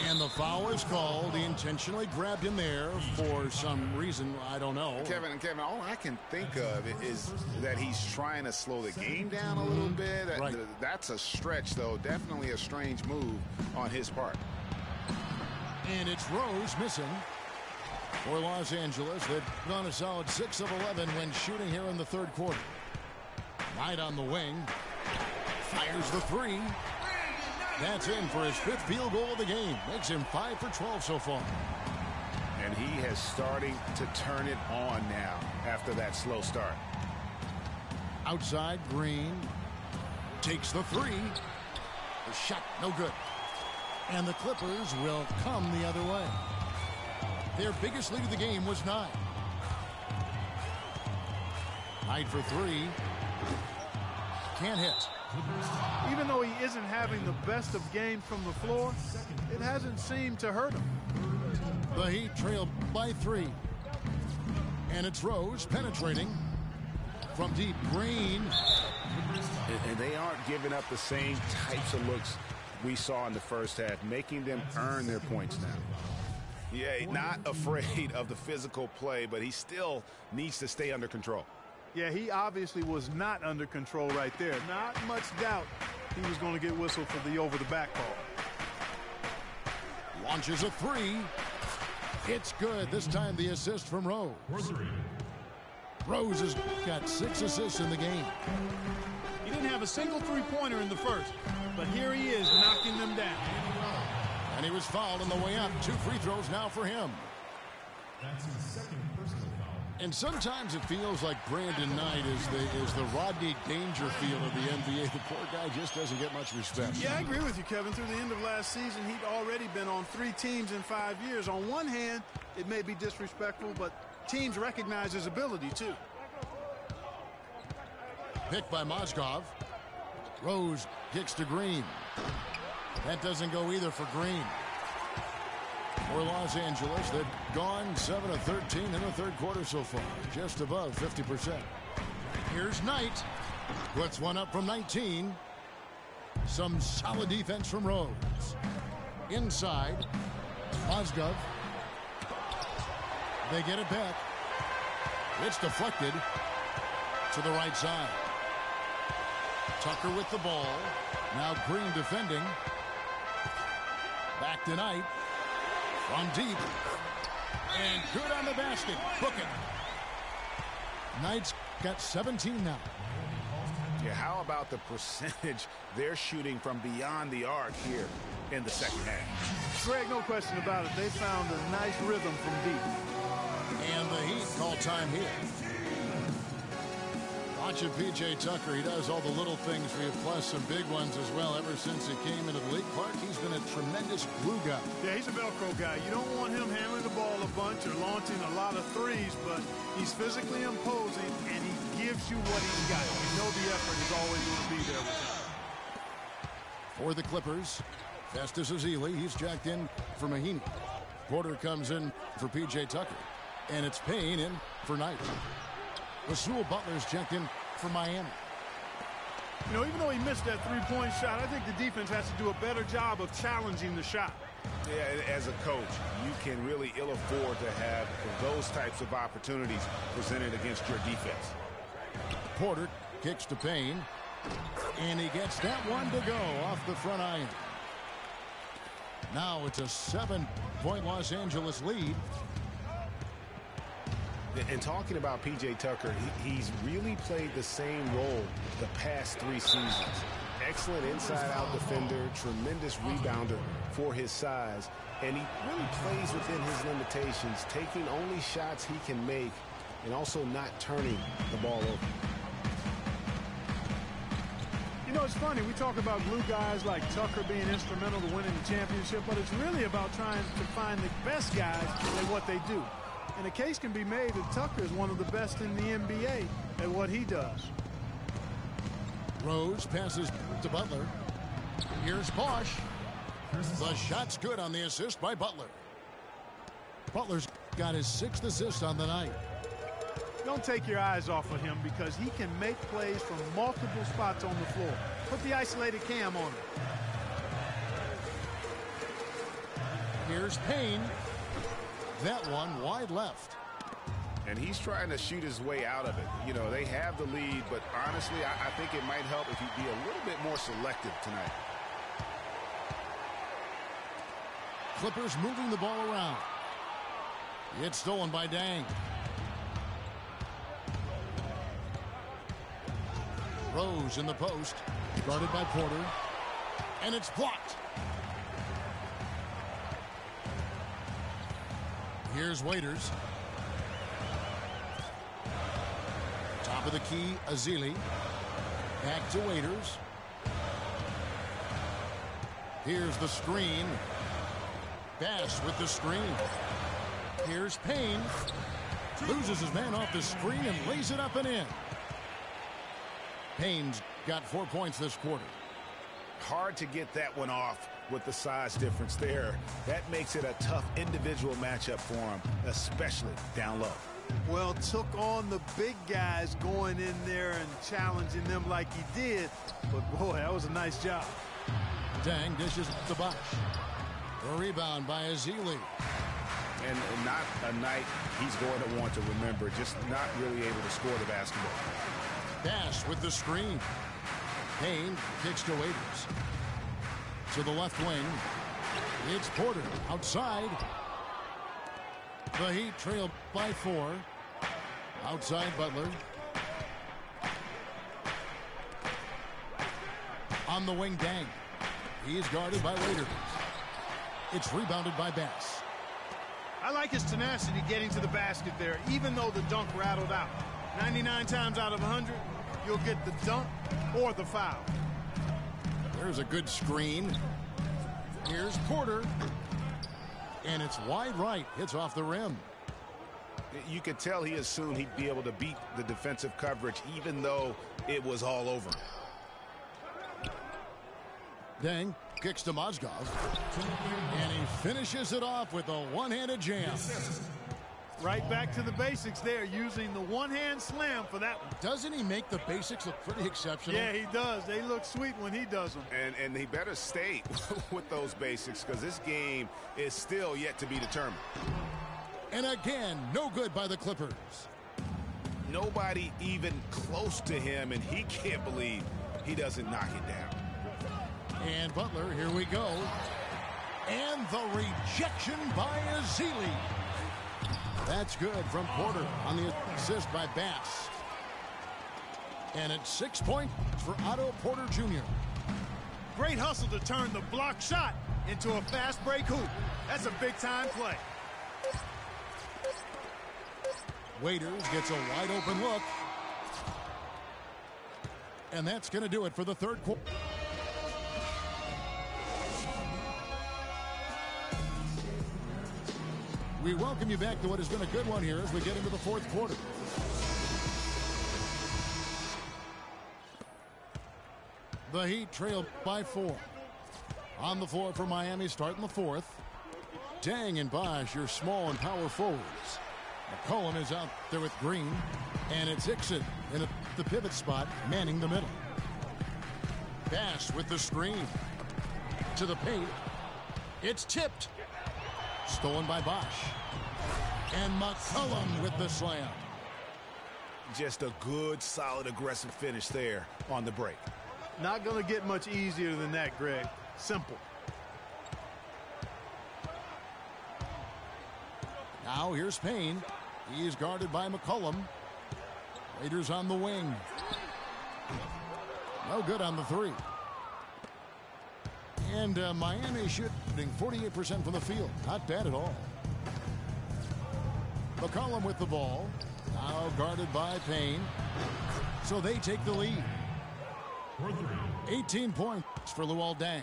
And the foul is called. He intentionally grabbed him there for some reason. I don't know. Kevin, all I can think of is that he's trying to slow the game down a little bit. Right. That's a stretch, though. Definitely a strange move on his part. And it's Rose missing for Los Angeles. They've gone a solid 6 of 11 when shooting here in the third quarter. Knight on the wing. Fires the three. That's in for his 5th field goal of the game. Makes him 5 for 12 so far. And he has starting to turn it on now after that slow start. Outside, Green takes the three. The shot, no good. And the Clippers will come the other way. Their biggest lead of the game was 9. Knight for 3. Can't hit. Even though he isn't having the best of games from the floor, it hasn't seemed to hurt him. The Heat trail by 3. And it's Rose penetrating from deep. Green. And they aren't giving up the same types of looks we saw in the first half, making them earn their points now. Yeah, not afraid of the physical play, but he still needs to stay under control. Yeah, he obviously was not under control right there. Not much doubt he was going to get whistled for the over-the-back call. Launches a 3. It's good. This time the assist from Rose. Rose has got 6 assists in the game. He didn't have a single three-pointer in the first, but here he is knocking them down. And he was fouled on the way up. 2 free throws now for him. That's his second personal foul. And sometimes it feels like Brandon Knight is the Rodney Dangerfield of the NBA. The poor guy just doesn't get much respect. Yeah, I agree with you, Kevin. Through the end of last season, he'd already been on 3 teams in 5 years. On one hand, it may be disrespectful, but teams recognize his ability, too. Picked by Mozgov. Rose kicks to Green. That doesn't go either for Green. For Los Angeles, they've gone 7 of 13 in the third quarter so far, just above 50%. Here's Knight. Puts one up from 19. Some solid defense from Rose. Inside, Mozgov. They get it back. It's deflected to the right side. Tucker with the ball. Now Green defending. Back to Knight. From deep. And good on the basket. Book it. Knight's got 17 now. Yeah, how about the percentage they're shooting from beyond the arc here in the second half? Greg, no question about it. They found a nice rhythm from deep. And the Heat call time here. Watching P.J. Tucker, he does all the little things for you, plus some big ones as well. Ever since he came into the league, Clark, he's been a tremendous glue guy. Yeah, he's a Velcro guy. You don't want him handling the ball a bunch or launching a lot of threes, but he's physically imposing, and he gives you what he's got. You know the effort is always going to be there with him. For the Clippers, Festus Ezeli, he's jacked in for Mahinmi. Porter comes in for P.J. Tucker, and it's Payne in for Knight. Rasul Butler's checked in for Miami. You know, even though he missed that three-point shot, I think the defense has to do a better job of challenging the shot. Yeah, as a coach, you can really ill afford to have those types of opportunities presented against your defense. Porter kicks to Payne, and he gets that one to go off the front iron. Now it's a 7-point Los Angeles lead. And talking about P.J. Tucker, he's really played the same role the past 3 seasons. Excellent inside-out defender, tremendous rebounder for his size, and he really plays within his limitations, taking only shots he can make and also not turning the ball over. You know, it's funny. We talk about glue guys like Tucker being instrumental to winning the championship, but it's really about trying to find the best guys at what they do. And a case can be made that Tucker is one of the best in the NBA at what he does. Rose passes to Butler. Here's Bosch. The shot's good on the assist by Butler. Butler's got his 6th assist on the night. Don't take your eyes off of him because he can make plays from multiple spots on the floor. Put the isolated cam on him. Here's Payne. That one wide left. And he's trying to shoot his way out of it. You know, they have the lead, but honestly, I think it might help if he'd be a little bit more selective tonight. Clippers moving the ball around. It's stolen by Dang. Rose in the post, guarded by Porter, and it's blocked. Here's Waiters. Top of the key, Azili. Back to Waiters. Here's the screen. Bass with the screen. Here's Payne. Loses his man off the screen and lays it up and in. Payne's got 4 points this quarter. Hard to get that one off with the size difference there. That makes it a tough individual matchup for him, especially down low. Well, took on the big guys going in there and challenging them like he did. But, boy, that was a nice job. Dang dishes to Bosch. A rebound by Azili. And not a night he's going to want to remember, just not really able to score the basketball. Bass with the screen. Payne kicks to Waiters. To the left wing. It's Porter outside. The Heat trail by 4. Outside Butler. On the wing, Dang. He is guarded by Waiters. It's rebounded by Bass. I like his tenacity getting to the basket there, even though the dunk rattled out. 99 times out of 100, you'll get the dunk or the foul. There's a good screen. Here's Porter. And it's wide right. Hits off the rim. You could tell he assumed he'd be able to beat the defensive coverage, even though it was all over. Dang kicks to Mozgov. And he finishes it off with a one-handed jam. Right back to the basics there, using the one-hand slam for that one. Doesn't he make the basics look pretty exceptional? Yeah, he does. They look sweet when he does them. And he better stay with those basics because this game is still yet to be determined. And again, no good by the Clippers. Nobody even close to him, and he can't believe he doesn't knock it down. And Butler, here we go. And the rejection by Azili. That's good from Porter on the assist by Bass. And it's 6 points for Otto Porter Jr. Great hustle to turn the block shot into a fast break hoop. That's a big-time play. Waiters gets a wide open look. And that's going to do it for the third quarter. We welcome you back to what has been a good one here as we get into the fourth quarter. The Heat trail by 4. On the floor for Miami starting the fourth. Dang and Bosch, your small and power forwards. McCollum is out there with Green. And it's Hickson in the pivot spot, manning the middle. Bass with the screen. To the paint. It's tipped. Stolen by Bosch. And McCollum with the slam. Just a good, solid, aggressive finish there on the break. Not going to get much easier than that, Greg. Simple. Now here's Payne. He's guarded by McCollum. Raiders on the wing. No good on the three. And Miami shooting 48% from the field. Not bad at all. McCollum with the ball. Now guarded by Payne. So they take the lead. 18 points for Luol Deng.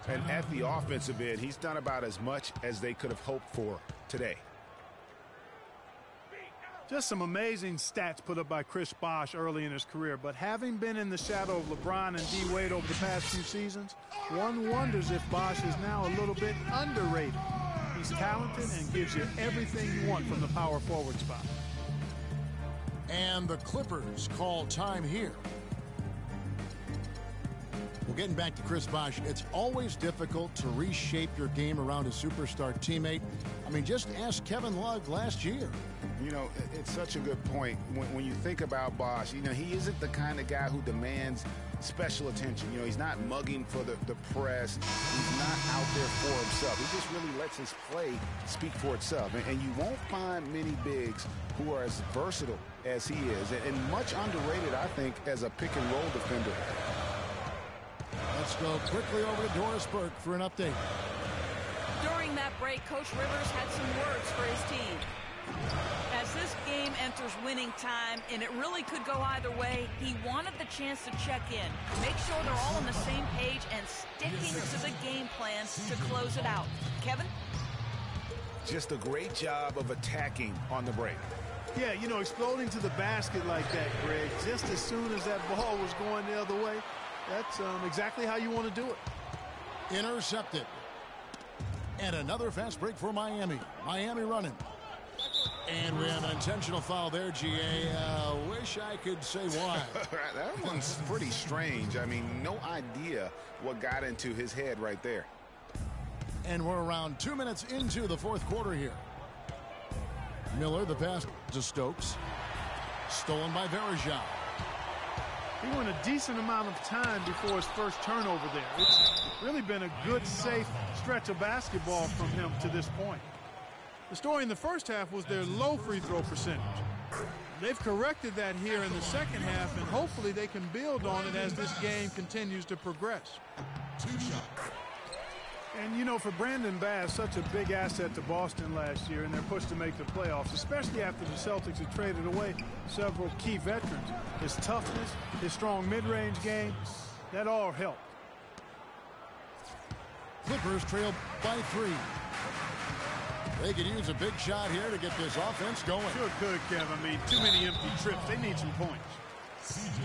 And at the offensive end, he's done about as much as they could have hoped for today. Just some amazing stats put up by Chris Bosh early in his career. But having been in the shadow of LeBron and D. Wade over the past few seasons, one wonders if Bosh is now a little bit underrated. He's talented and gives you everything you want from the power forward spot. And the Clippers call time here. Well, getting back to Chris Bosh, it's always difficult to reshape your game around a superstar teammate. I mean, just ask Kevin Love last year. You know, it's such a good point. When you think about Bosh, you know, he isn't the kind of guy who demands special attention. You know, he's not mugging for the press. He's not out there for himself. He just really lets his play speak for itself. And you won't find many bigs who are as versatile as he is. And much underrated, I think, as a pick-and-roll defender. Let's go quickly over to Doris Burke for an update. During that break, Coach Rivers had some words for his team. As this game enters winning time, and it really could go either way, he wanted the chance to check in, make sure they're all on the same page and sticking to the game plan to close it out. Kevin? Just a great job of attacking on the break. Yeah, you know, exploding to the basket like that, Greg, just as soon as that ball was going the other way, that's exactly how you want to do it. Intercepted. And another fast break for Miami. Miami running. And we have an intentional foul there, GA. Wish I could say why. That one's pretty strange. I mean, no idea what got into his head right there. And we're around 2 minutes into the fourth quarter here. Miller, the pass to Stokes. Stolen by Baldricheat. He went a decent amount of time before his first turnover there. It's really been a good, safe stretch of basketball from him to this point. The story in the first half was their low free throw percentage. They've corrected that here in the second half, and hopefully they can build on it as this game continues to progress. And, you know, for Brandon Bass, such a big asset to Boston last year in their push to make the playoffs, especially after the Celtics had traded away several key veterans. His toughness, his strong mid-range game, that all helped. Clippers trail by 3. They could use a big shot here to get this offense going. Sure could, Kevin. I mean, too many empty trips. They need some points.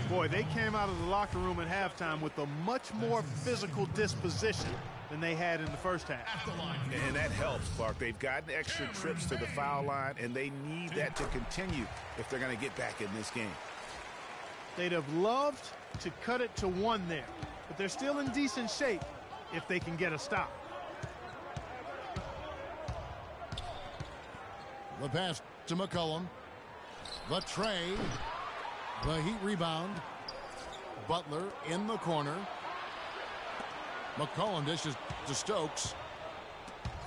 Boy, they came out of the locker room at halftime with a much more physical disposition than they had in the first half. And that helps, Clark. They've gotten extra trips to the foul line, and they need that to continue if they're going to get back in this game. They'd have loved to cut it to 1 there, but they're still in decent shape if they can get a stop. The pass to McCollum. The trade. The Heat rebound. Butler in the corner. McCollum dishes to Stokes.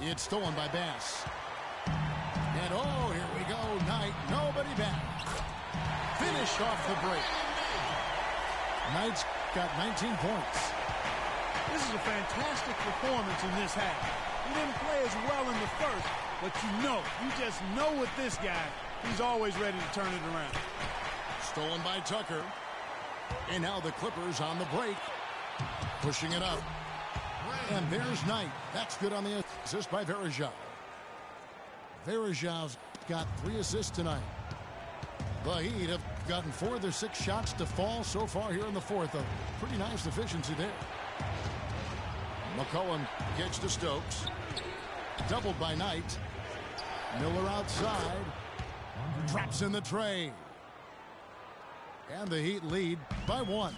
It's stolen by Bass. And oh, here we go. Knight, nobody back. Finished off the break. Knight's got 19 points. This is a fantastic performance in this half. He didn't play as well in the first, but you just know with this guy, he's always ready to turn it around. Stolen by Tucker. And now the Clippers on the break. Pushing it up. And there's Knight. That's good on the assist by Baldricheat. Baldricheat's got 3 assists tonight. The Heat have gotten 4 of their 6 shots to fall so far here in the fourth. A pretty nice efficiency there. McCollum gets to Stokes. Doubled by Knight. Miller outside. Drops in the tray. And the Heat lead by 1.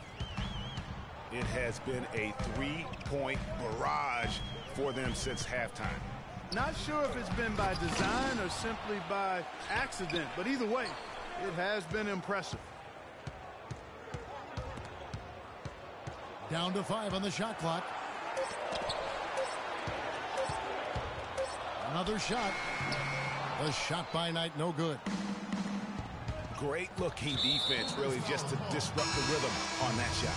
It has been a 3-point barrage for them since halftime. Not sure if it's been by design or simply by accident, but either way, it has been impressive. Down to 5 on the shot clock. Another shot. The shot by Knight, no good. Great looking defense, really, just to disrupt the rhythm on that shot.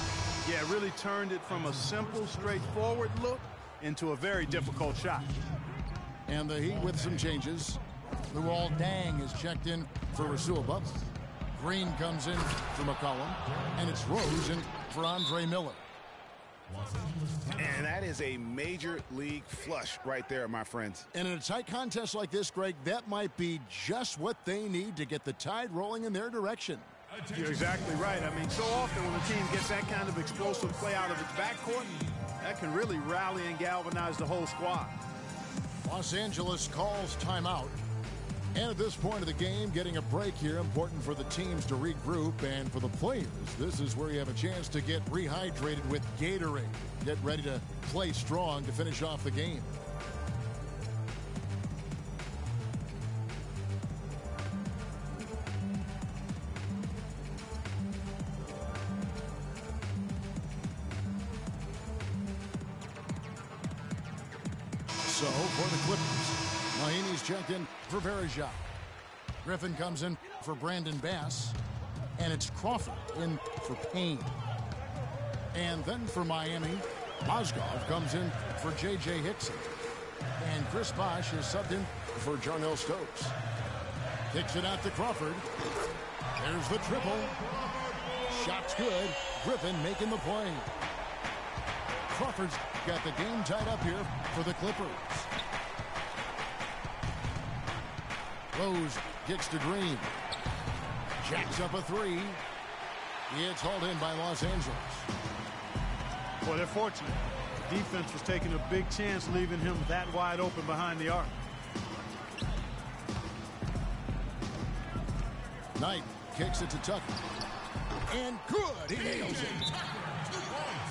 Yeah, really turned it from a simple, straightforward look into a very difficult shot. And the Heat with some changes. Luol Deng is checked in for Rasuaba. Green comes in for McCollum. And it's Rose in for Andre Miller. And that is a major league flush right there, my friends. And in a tight contest like this, Greg, that might be just what they need to get the tide rolling in their direction. You're exactly right. I mean, so often when a team gets that kind of explosive play out of its backcourt, that can really rally and galvanize the whole squad. Los Angeles calls timeout. And at this point of the game, getting a break here, important for the teams to regroup. And for the players, this is where you have a chance to get rehydrated with Gatorade. Get ready to play strong to finish off the game. So for the Clippers, Mahinmi's checked in for Baldricheat. Griffin comes in for Brandon Bass. And it's Crawford in for Payne. And then for Miami, Mozgov comes in for J.J. Hickson. And Chris Bosh is subbed in for Jarnell Stokes. Kicks it out to Crawford. There's the triple. Shot's good. Griffin making the play. Crawford's got the game tied up here for the Clippers. Rose kicks to Green. Jacks up a three. It's hauled in by Los Angeles. Well, they're fortunate. The defense was taking a big chance leaving him that wide open behind the arc. Knight kicks it to Tucker. And good. He nails it.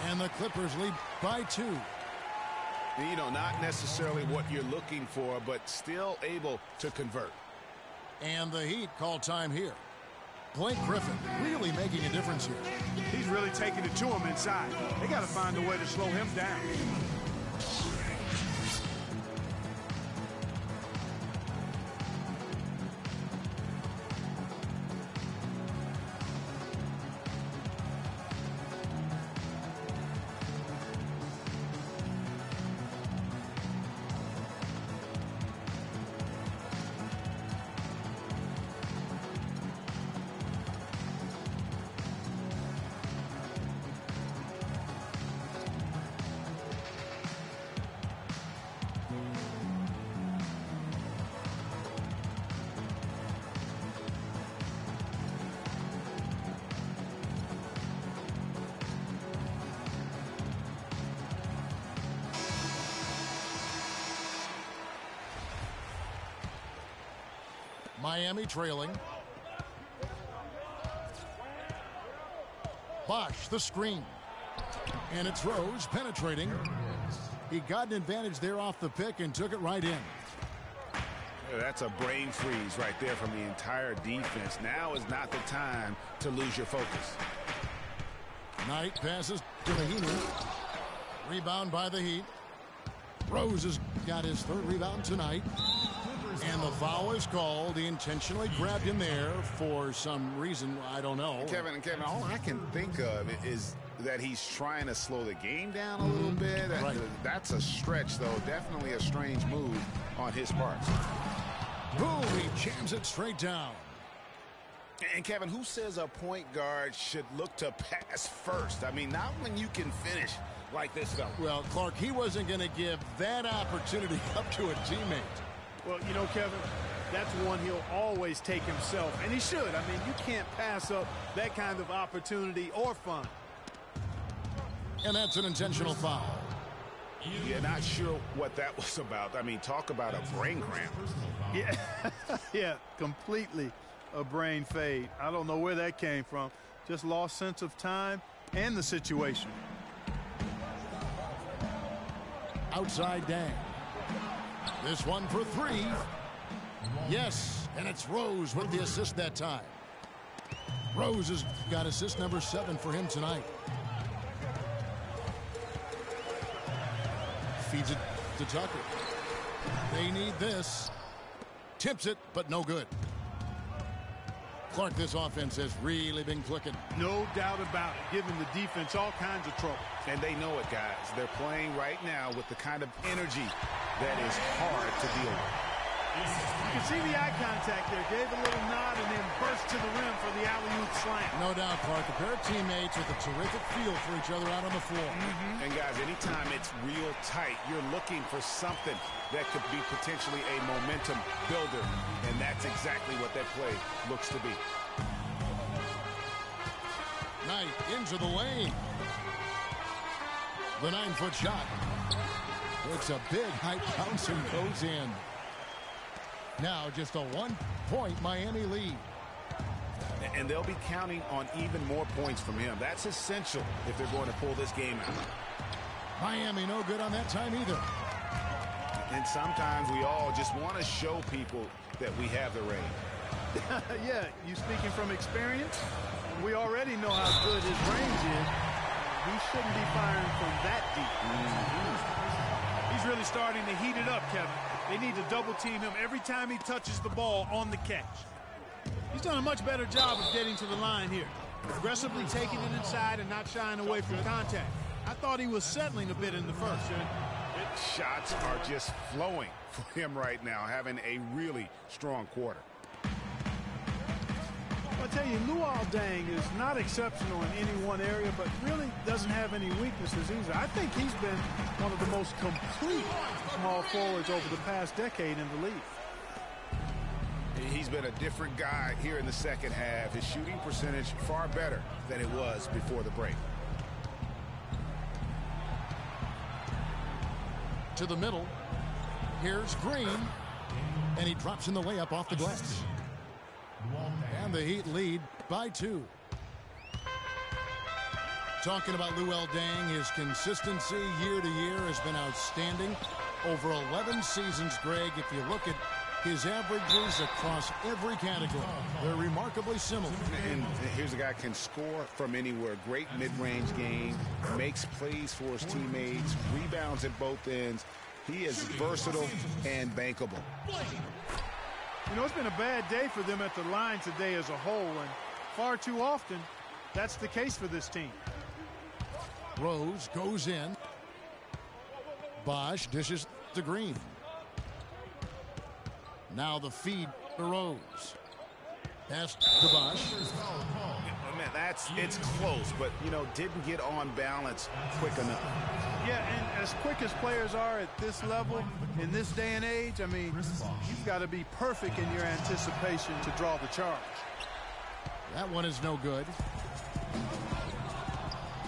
And the Clippers lead by 2. You know, not necessarily what you're looking for, but still able to convert. And the Heat call time here. Blake Griffin really making a difference here. He's really taking it to him inside. They got to find a way to slow him down. Miami trailing. Bosh the screen. And it's Rose penetrating. He got an advantage there off the pick and took it right in. Yeah, that's a brain freeze right there from the entire defense. Now is not the time to lose your focus. Knight passes to Mahinmi. Rebound by the Heat. Rose has got his 3rd rebound tonight. And the foul is called. He intentionally grabbed him there for some reason. I don't know. Kevin, all I can think of is that he's trying to slow the game down a little bit. Right. That's a stretch, though. Definitely a strange move on his part. Boom, he jams it straight down. And, Kevin, who says a point guard should look to pass first? I mean, not when you can finish like this fella. Well, Clark, he wasn't going to give that opportunity up to a teammate. Well, you know, Kevin, that's one he'll always take himself, and he should. I mean, you can't pass up that kind of opportunity or fun. And that's an intentional foul. Yeah, not sure what that was about. I mean, talk about a brain cramp. Yeah, yeah, completely a brain fade. I don't know where that came from. Just lost sense of time and the situation. Outside Deng. This one for 3. Yes, and it's Rose with the assist that time. Rose has got assist number 7 for him tonight. Feeds it to Tucker. They need this. Tips it, but no good. Clark, this offense has really been clicking. No doubt about it, giving the defense all kinds of trouble. And they know it, guys. They're playing right now with the kind of energy that is hard to deal with. You can see the eye contact there. Gave a little nod and then burst to the rim for the alley-oop slam. No doubt, Clark. A pair of teammates with a terrific feel for each other out on the floor. And, guys, anytime it's real tight, you're looking for something that could be potentially a momentum builder. And that's exactly what that play looks to be. Knight into the lane. The 9-foot shot. It's a big height bounce and goes in. Now just a 1-point Miami lead. And they'll be counting on even more points from him. That's essential if they're going to pull this game out. Miami no good on that time either. And sometimes we all just want to show people that we have the range. Yeah, you speaking from experience? We already know how good his range is. He shouldn't be firing from that deep. He's really starting to heat it up, Kevin. They need to double team him every time he touches the ball on the catch. He's done a much better job of getting to the line here. Aggressively taking it inside and not shying away from contact. I thought he was settling a bit in the first. Shots are just flowing for him right now, having a really strong quarter. I tell you, Luol Deng is not exceptional in any one area, but really doesn't have any weaknesses either. I think he's been one of the most complete small forwards over the past decade in the league. He's been a different guy here in the second half. His shooting percentage far better than it was before the break. To the middle. Here's Green. And he drops in the layup off the glass. And the Heat lead by 2. Talking about Luol Deng, his consistency year to year has been outstanding. Over 11 seasons, Greg, if you look at his averages across every category, they're remarkably similar. And here's a guy who can score from anywhere. Great mid-range game, makes plays for his teammates, rebounds at both ends. He is versatile and bankable. You know, it's been a bad day for them at the line today as a whole, and far too often, that's the case for this team. Rose goes in. Bosch dishes to Green. Now the feed to Rose. Pass to Bosch. Man, it's close, but, you know, didn't get on balance quick enough. Yeah, and as quick as players are at this level, in this day and age, I mean, you've got to be perfect in your anticipation to draw the charge. That one is no good.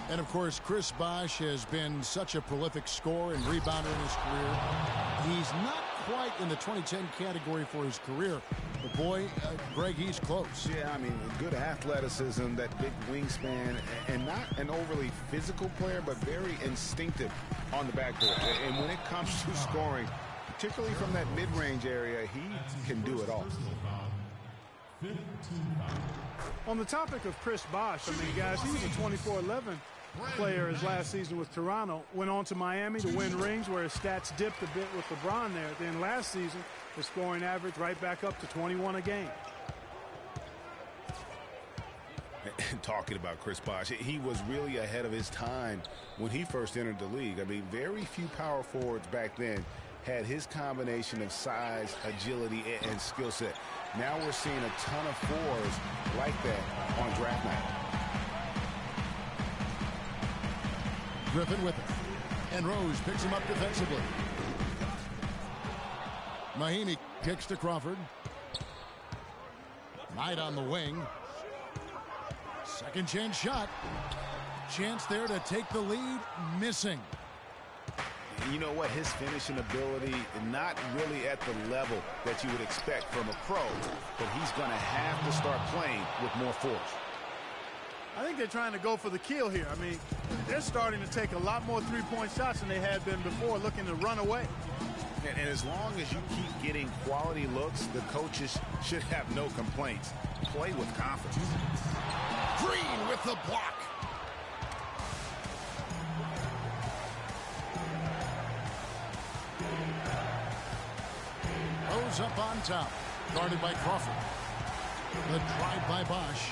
And, of course, Chris Bosch has been such a prolific scorer and rebounder in his career. He's not quite in the 2010 category for his career. But, boy, Greg, he's close. Yeah, I mean, good athleticism, that big wingspan, and not an overly physical player, but very instinctive on the backboard. And when it comes to scoring, particularly from that mid-range area, he can do it all. On the topic of Chris Bosch, I mean, guys, he was a 24-11 player his last season with Toronto. Went on to Miami to win rings where his stats dipped a bit with LeBron there. Then last season, his scoring average right back up to 21 a game. Talking about Chris Bosch, he was really ahead of his time when he first entered the league. I mean, very few power forwards back then had his combination of size, agility, and skill set. Now we're seeing a ton of fours like that on draft night. Griffin with it. And Rose picks him up defensively. Mahinmi kicks to Crawford. Knight on the wing. Second chance shot. Chance there to take the lead. Missing. You know what? His finishing ability, not really at the level that you would expect from a pro, but he's going to have to start playing with more force. I think they're trying to go for the kill here. I mean, they're starting to take a lot more three-point shots than they had been before, looking to run away. And as long as you keep getting quality looks, the coaches should have no complaints. Play with confidence. Green with the block. Rose is up on top. Guarded by Crawford. The drive by Bosch.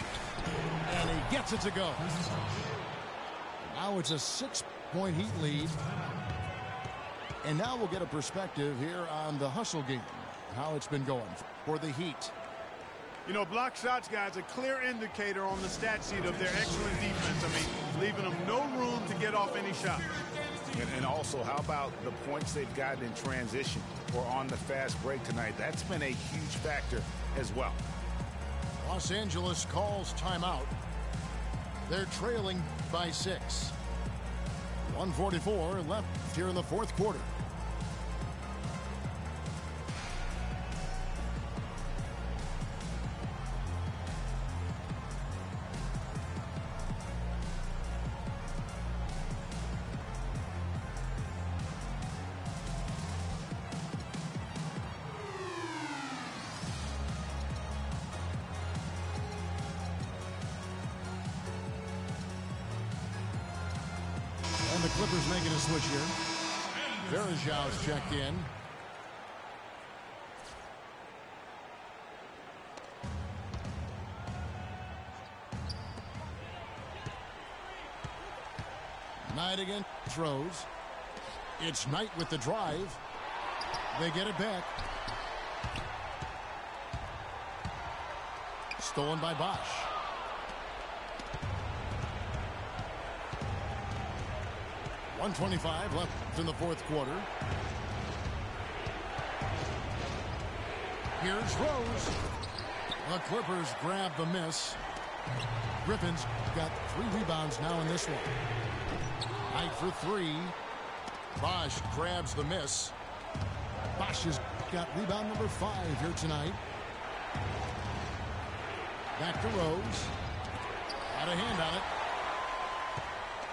And he gets it to go. Now it's a 6-point Heat lead. And now we'll get a perspective here on the hustle game. How it's been going for the Heat. You know, block shots, guys, a clear indicator on the stat sheet of their excellent defense. I mean, leaving them no room to get off any shot. And also, how about the points they've gotten in transition or on the fast break tonight? That's been a huge factor as well. Los Angeles calls timeout. They're trailing by 6. 1:44 left here in the fourth quarter. And the Clippers making a switch here. Varejão's checked in. Knight again throws. It's Knight with the drive. They get it back. Stolen by Bosch. .125 left in the fourth quarter. Here's Rose. The Clippers grab the miss. Griffin's got 3 rebounds now in this one. Knight for 3. Bosch grabs the miss. Bosch has got rebound number 5 here tonight. Back to Rose. Got a hand on it.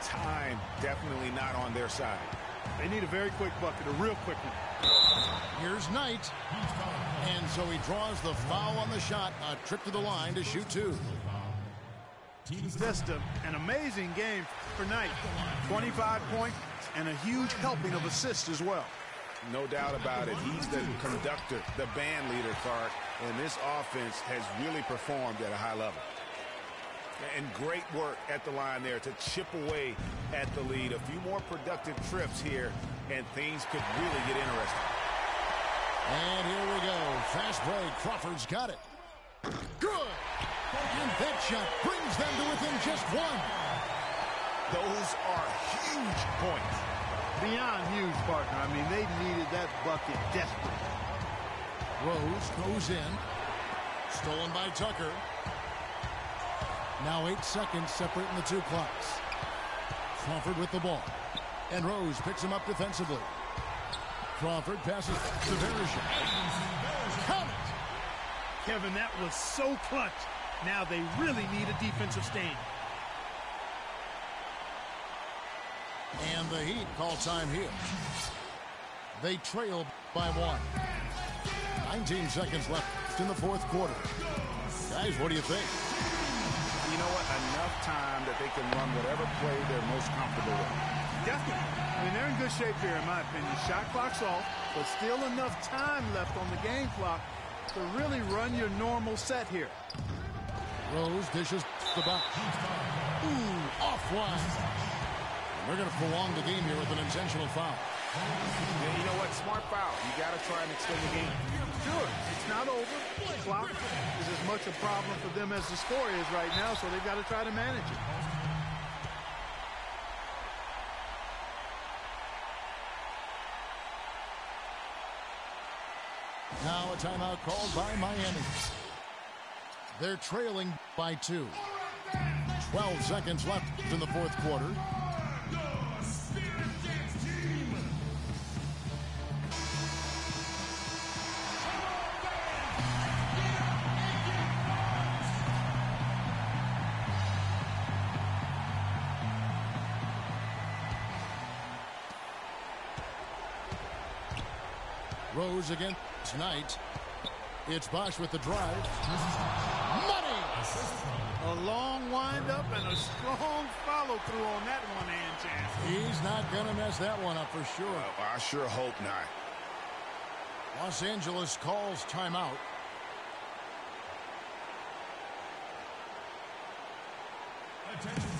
Time definitely not on their side. They need a very quick bucket, a real quick one. Here's Knight. And so he draws the foul on the shot. A trip to the line to shoot 2. Just an amazing game for Knight. 25 points and a huge helping of assists as well. No doubt about it. He's the conductor, the band leader, Clark. And this offense has really performed at a high level. And great work at the line there to chip away at the lead. A few more productive trips here, and things could really get interesting. And here we go. Fast break. Crawford's got it. Good. And that shot brings them to within just 1. Those are huge points. Beyond huge, partner. I mean, they needed that bucket desperately. Rose goes in. Stolen by Tucker. Now 8 seconds separating the 2 clocks. Crawford with the ball. And Rose picks him up defensively. Crawford passes to Varejão. Count it! Kevin, that was so clutch. Now they really need a defensive stand. And the Heat call time here. They trail by 1. 19 seconds left in the fourth quarter. Guys, what do you think? You know what? Enough time that they can run whatever play they're most comfortable with. Definitely. I mean, they're in good shape here, in my opinion. Shot clock's off, but still enough time left on the game clock to really run your normal set here. Rose dishes the buck. Ooh, offline. We're going to prolong the game here with an intentional foul. Yeah, you know what? Smart foul. You got to try and extend the game. Sure, it's not over. The clock is as much a problem for them as the score is right now, so they've got to try to manage it. Now a timeout called by Miami. They're trailing by 2. 12 seconds left in the fourth quarter. Rose again tonight. It's Bosch with the drive. Money! A long windup and a strong follow-through on that one-hand chance. He's not going to mess that one up for sure. I sure hope not. Los Angeles calls timeout. Attention,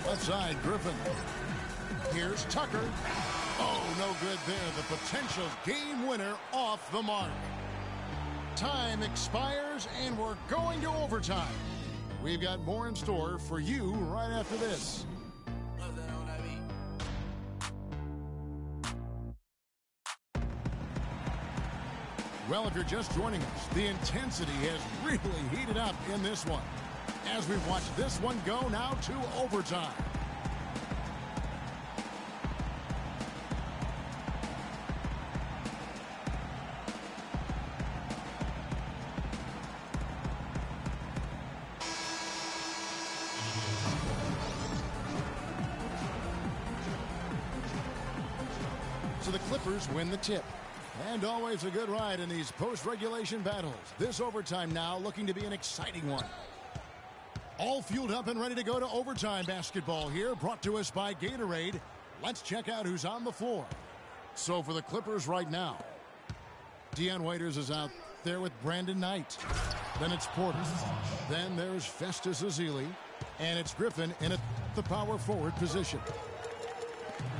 Left side, Griffin. Here's Tucker. Oh, no good there. The potential game winner off the mark. Time expires, and we're going to overtime. We've got more in store for you right after this. Well, if you're just joining us, the intensity has really heated up in this one. As we watch this one go now to overtime. So the Clippers win the tip. And always a good ride in these post-regulation battles. This overtime now looking to be an exciting one. All fueled up and ready to go to overtime basketball here, brought to us by Gatorade. Let's check out who's on the floor. So for the Clippers right now, Dion Waiters is out there with Brandon Knight. Then it's Porter. Then there's Festus Ezeli. And it's Griffin in the power forward position.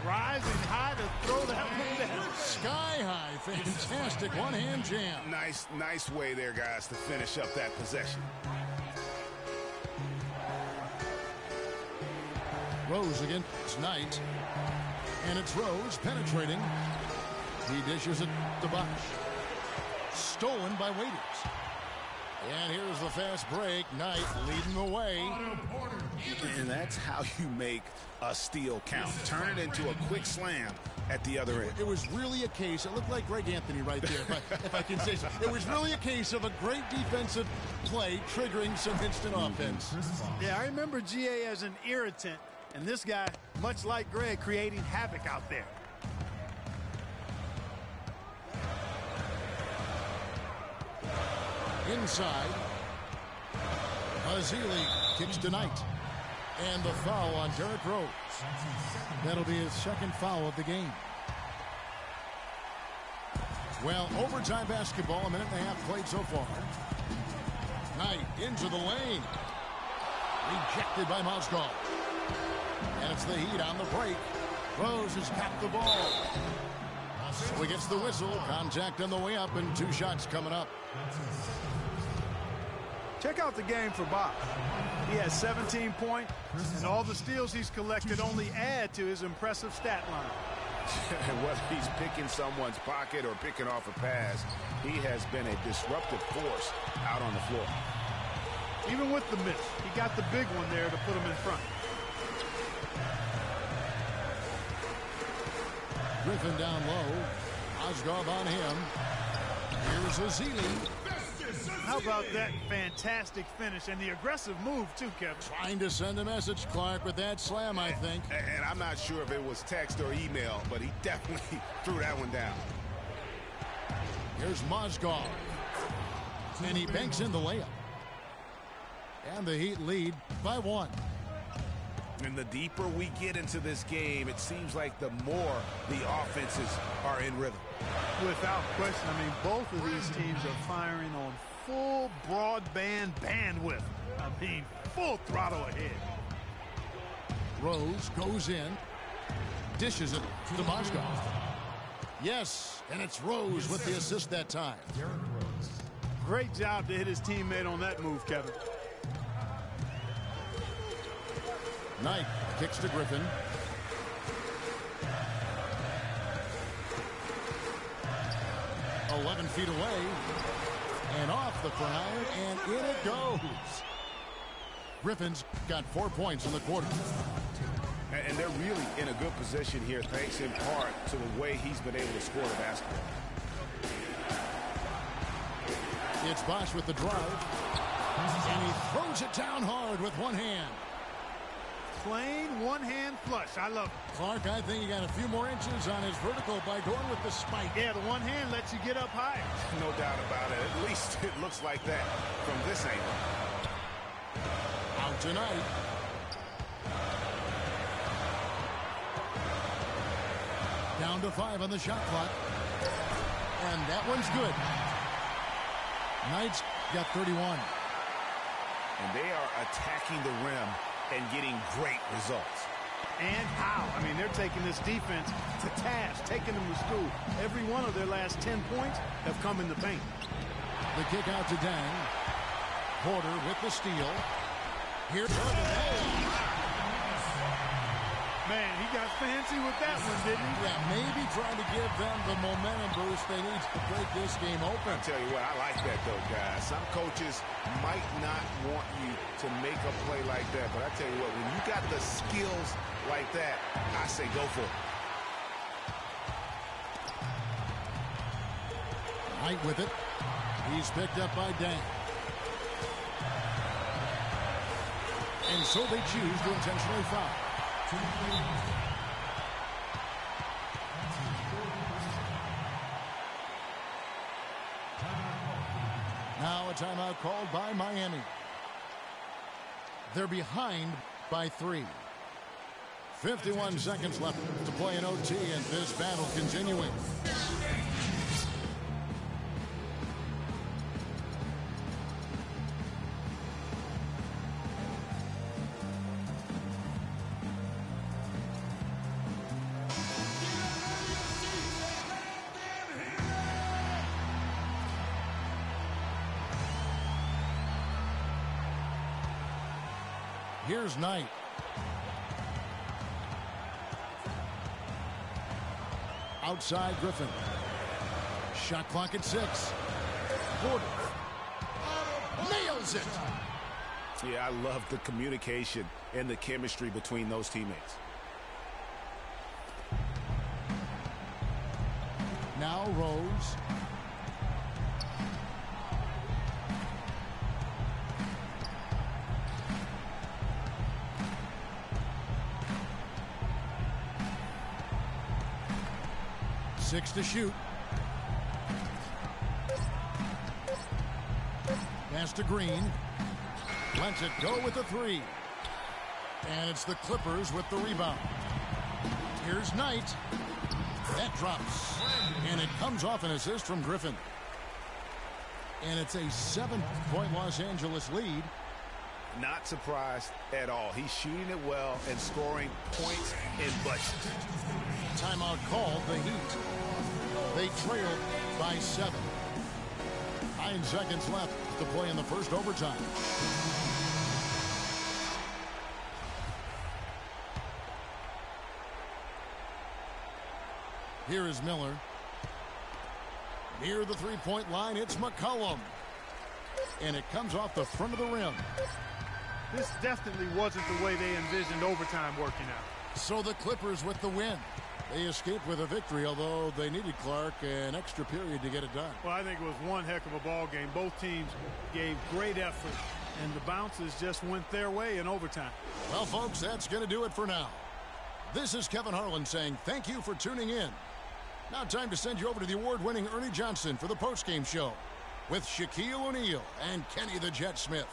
Rising high to throw that one down. Sky high. Fantastic one-hand jam. Nice way there, guys, to finish up that possession. Rose against Knight. And it's Rose penetrating. He dishes it to Bosch. Stolen by Waiters. And here's the fast break. Knight leading the way. And that's how you make a steal count. Turn it into a quick slam at the other end. It was really a case. It looked like Greg Anthony right there, if I can say so. It was really a case of a great defensive play triggering some instant offense. Yeah, I remember GA as an irritant. And this guy, much like Greg, creating havoc out there. Inside. Ezeli kicks to Knight. And the foul on Derrick Rose. That'll be his second foul of the game. Well, overtime basketball, a minute and a half played so far. Knight into the lane. Rejected by Mozgov. And it's the Heat on the break. Rose has got the ball. So he gets the whistle. Contact on the way up, and 2 shots coming up. Check out the game for Bosch. He has 17 points, and all the steals he's collected only add to his impressive stat line. Whether he's picking someone's pocket or picking off a pass, he has been a disruptive force out on the floor. Even with the miss, he got the big one there to put him in front. Griffin down low. Mozgov on him. Here's Ezeli. How about that fantastic finish and the aggressive move, too, Kevin? Trying to send a message, Clark, with that slam, I think. And I'm not sure if it was text or email, but he definitely threw that one down. Here's Mozgov. And he banks in the layup. And the Heat lead by 1. And the deeper we get into this game, it seems like the more the offenses are in rhythm. Without question. I mean, both of these teams are firing on full broadband bandwidth. I mean, full throttle ahead. Rose goes in. Dishes it to Mozgov. Yes, and it's Rose with the assist that time. Great job to hit his teammate on that move, Kevin. Knight kicks to Griffin. "11 feet away. And off the crowd, and in it goes. Griffin's got 4 points in the quarter. And they're really in a good position here, thanks in part to the way he's been able to score the basketball. It's Bosch with the drive. And he throws it down hard with one hand. Plain one-hand flush. I love it. Clark, I think he got a few more inches on his vertical by going with the spike. Yeah, the one hand lets you get up higher. No doubt about it. At least it looks like that from this angle. Out tonight. Down to 5 on the shot clock. And that one's good. Knight's got 31. And they are attacking the rim and getting great results. And how? I mean, they're taking this defense to task, taking them to school. Every one of their last 10 points have come in the paint. The kick out to Dang. Porter with the steal. Here's Man, he got fancy with that one, didn't he? Yeah, maybe trying to give them the momentum boost they need to break this game open. I'll tell you what, I like that, though, guys. Some coaches might not want you to make a play like that, but I tell you what, when you got the skills like that, I say go for it. Knight with it. He's picked up by Dang. And so they choose to intentionally foul. Now a timeout called by Miami. They're behind by 3. 51 seconds left to play in OT, and this battle continuing. Here's Knight. Outside Griffin. Shot clock at 6. Porter nails it. Yeah, I love the communication and the chemistry between those teammates. Now Rose. Six to shoot. Pass to Green. Lets it go with the 3. And it's the Clippers with the rebound. Here's Knight. That drops. And it comes off an assist from Griffin. And it's a 7-point Los Angeles lead. Not surprised at all. He's shooting it well and scoring points in bunches. Timeout called the Heat. They trailed by 7. 9 seconds left to play in the first overtime. Here is Miller. Near the three-point line, it's McCollum. And it comes off the front of the rim. This definitely wasn't the way they envisioned overtime working out. So the Clippers with the win. They escaped with a victory, although they needed Clark an extra period to get it done. Well, I think it was one heck of a ball game. Both teams gave great effort, and the bounces just went their way in overtime. Well, folks, that's going to do it for now. This is Kevin Harlan saying thank you for tuning in. Now time to send you over to the award-winning Ernie Johnson for the postgame show with Shaquille O'Neal and Kenny the Jet Smith.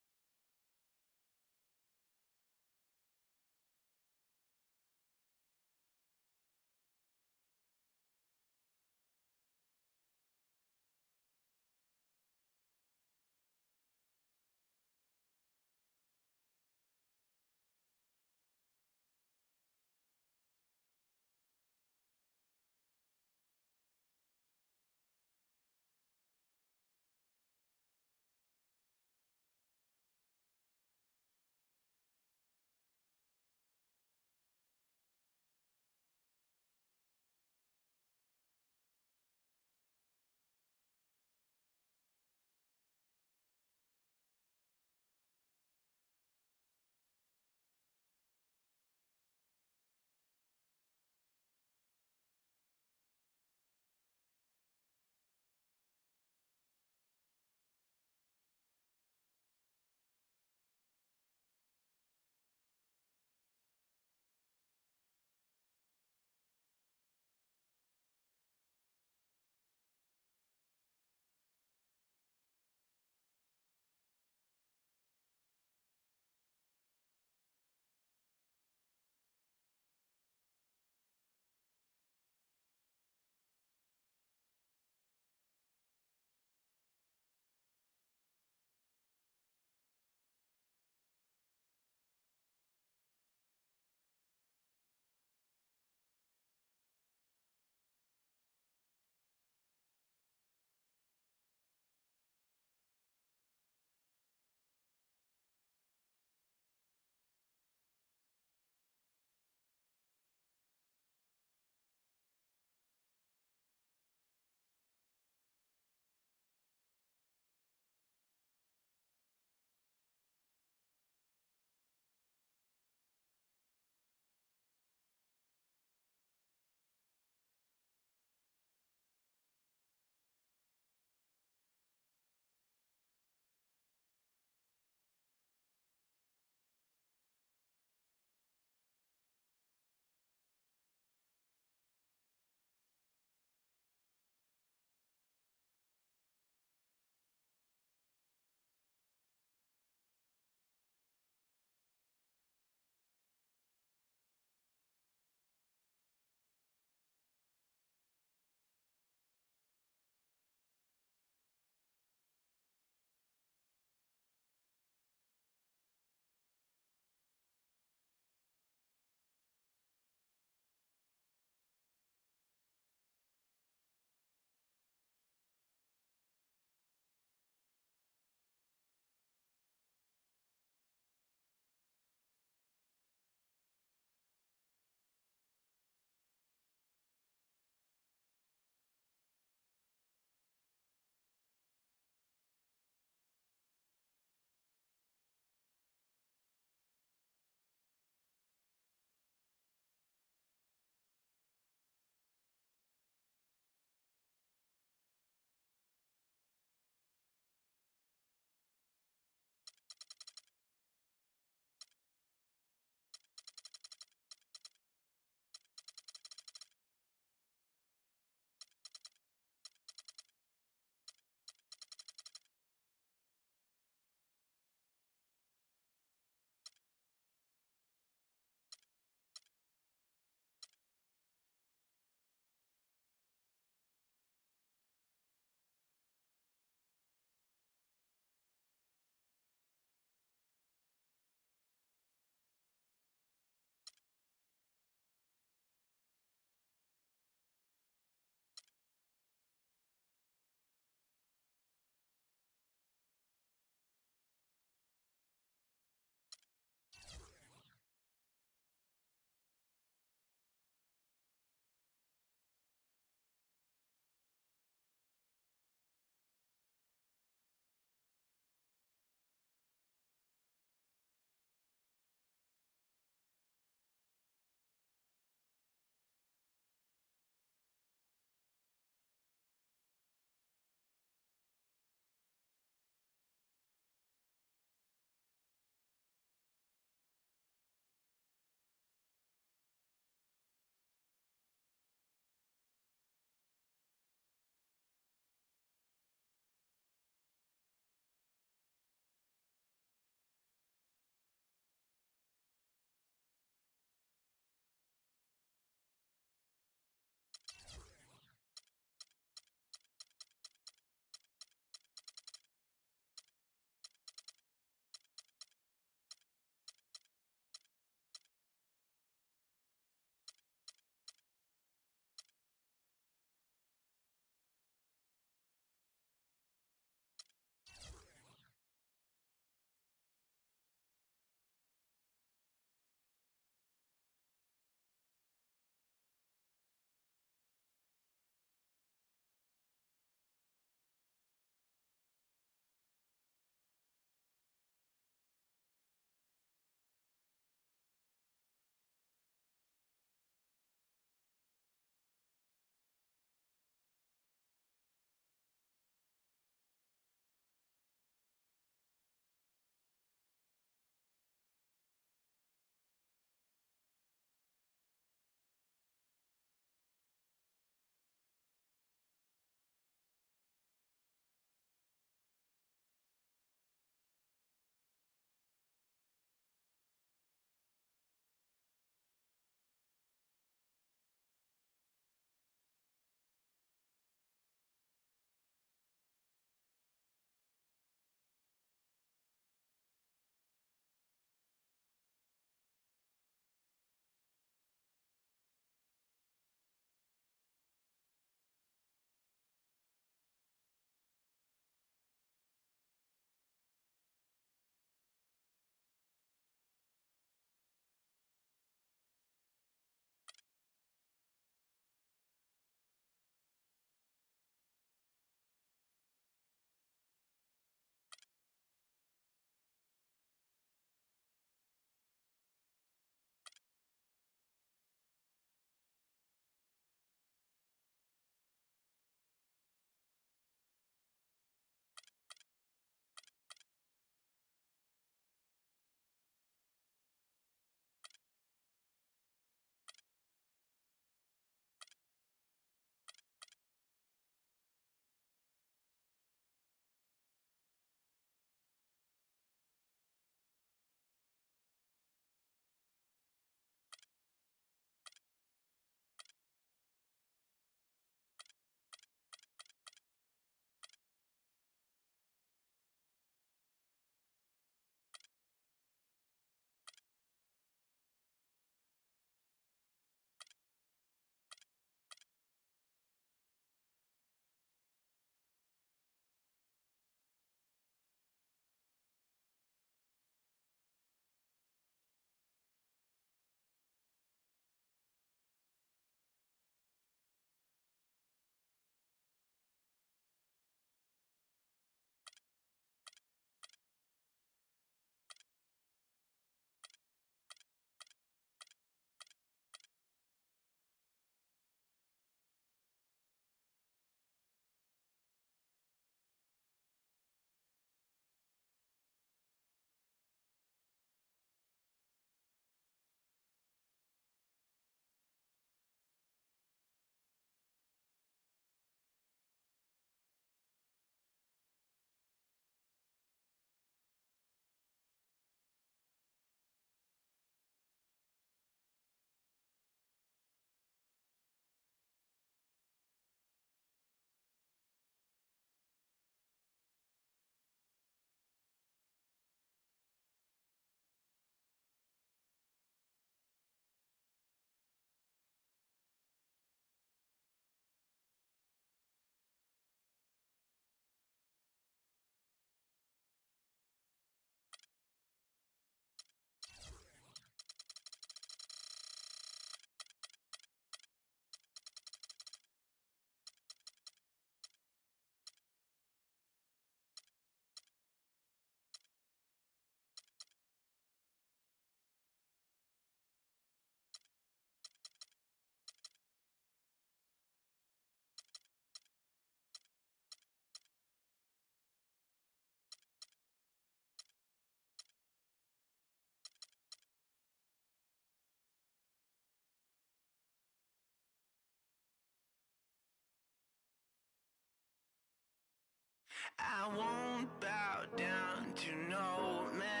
I won't bow down to no man.